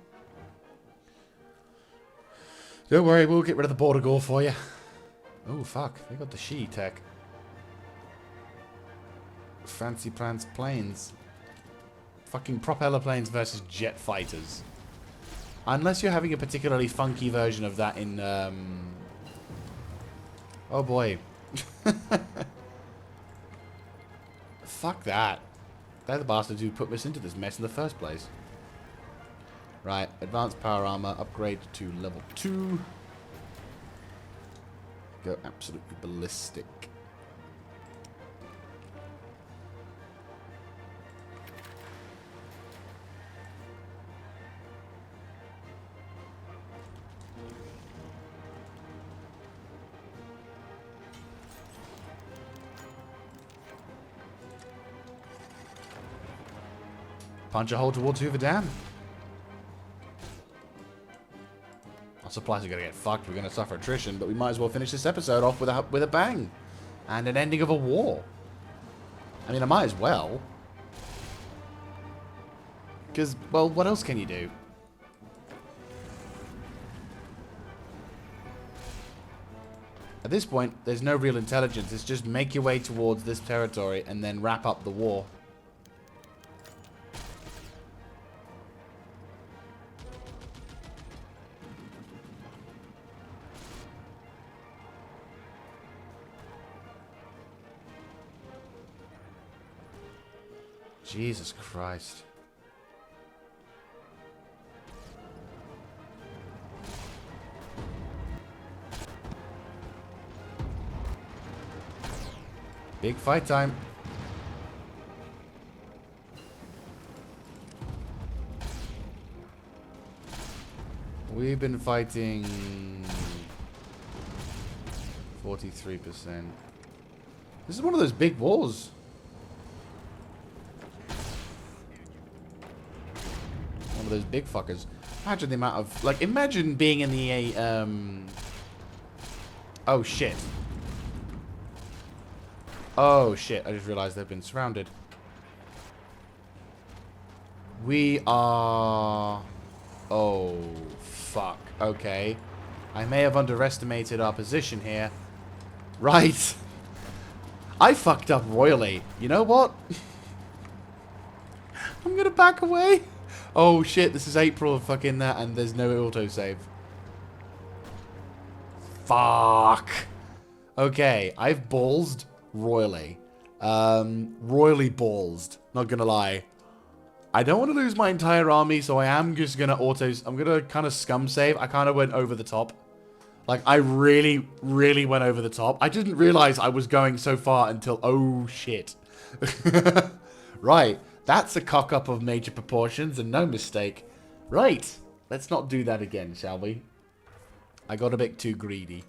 Don't worry, we'll get rid of the border gore for you. Oh, fuck. They got the Shi tech. Fancy Pants planes. Fucking propeller planes versus jet fighters. Unless you're having a particularly funky version of that in, oh, boy. Fuck that. They're the bastards who put us into this mess in the first place. Right, advanced power armor, upgrade to level 2. Go absolutely ballistic. Punch a hole towards Hoover Dam. Our supplies are going to get fucked. We're going to suffer attrition, but we might as well finish this episode off with a bang. And an ending of a war. I mean, I might as well. Because, well, what else can you do? At this point, there's no real intelligence. It's just make your way towards this territory and then wrap up the war. Jesus Christ. Big fight time. We've been fighting 43%. This is one of those big wars. One of those big fuckers. Imagine the amount of... Like, imagine being in the... Oh, shit. Oh, shit. I just realized they've been surrounded. We are... Oh, fuck. Okay. I may have underestimated our position here. Right. I fucked up royally. You know what? I'm gonna back away. Oh, shit. This is April fucking that, and there's no autosave. Fuck. Okay. I've ballsed royally. Royally ballsed. Not gonna lie. I don't want to lose my entire army, so I am just gonna I'm gonna kind of scum save. I kind of went over the top. Like, I really, really went over the top. I didn't realize I was going so far until... Oh, shit. Right. That's a cock-up of major proportions and no mistake. Right. Let's not do that again, shall we? I got a bit too greedy.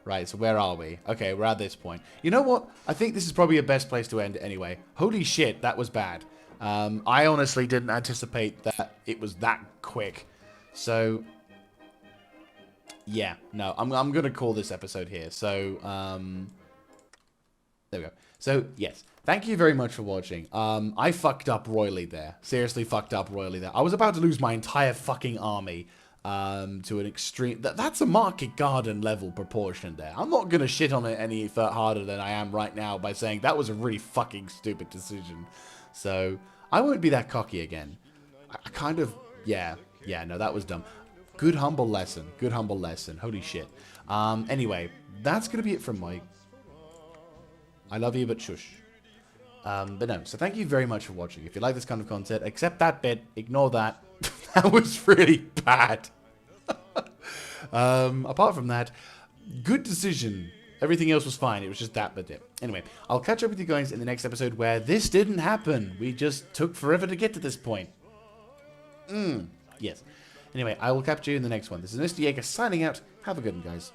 Right, so where are we? Okay, we're at this point. You know what? I think this is probably the best place to end anyway. Holy shit, that was bad. I honestly didn't anticipate that it was that quick. So... yeah, no, I'm going to call this episode here. So, there we go. So, yes, thank you very much for watching. I fucked up royally there. Seriously fucked up royally there. I was about to lose my entire fucking army to an extreme... That's a market garden level proportion there. I'm not going to shit on it any harder than I am right now by saying that was a really fucking stupid decision. So, I won't be that cocky again. I kind of... yeah, no, that was dumb. Good humble lesson. Good humble lesson. Holy shit. Anyway, that's going to be it from Mike. I love you, but shush. But no, so thank you very much for watching. If you like this kind of content, accept that bit. Ignore that. That was really bad. Apart from that, good decision. Everything else was fine. It was just that bit. Anyway, I'll catch up with you guys in the next episode where this didn't happen. We just took forever to get to this point. Yes. Anyway, I will capture you in the next one. This is Mr. Jaeger signing out. Have a good one, guys.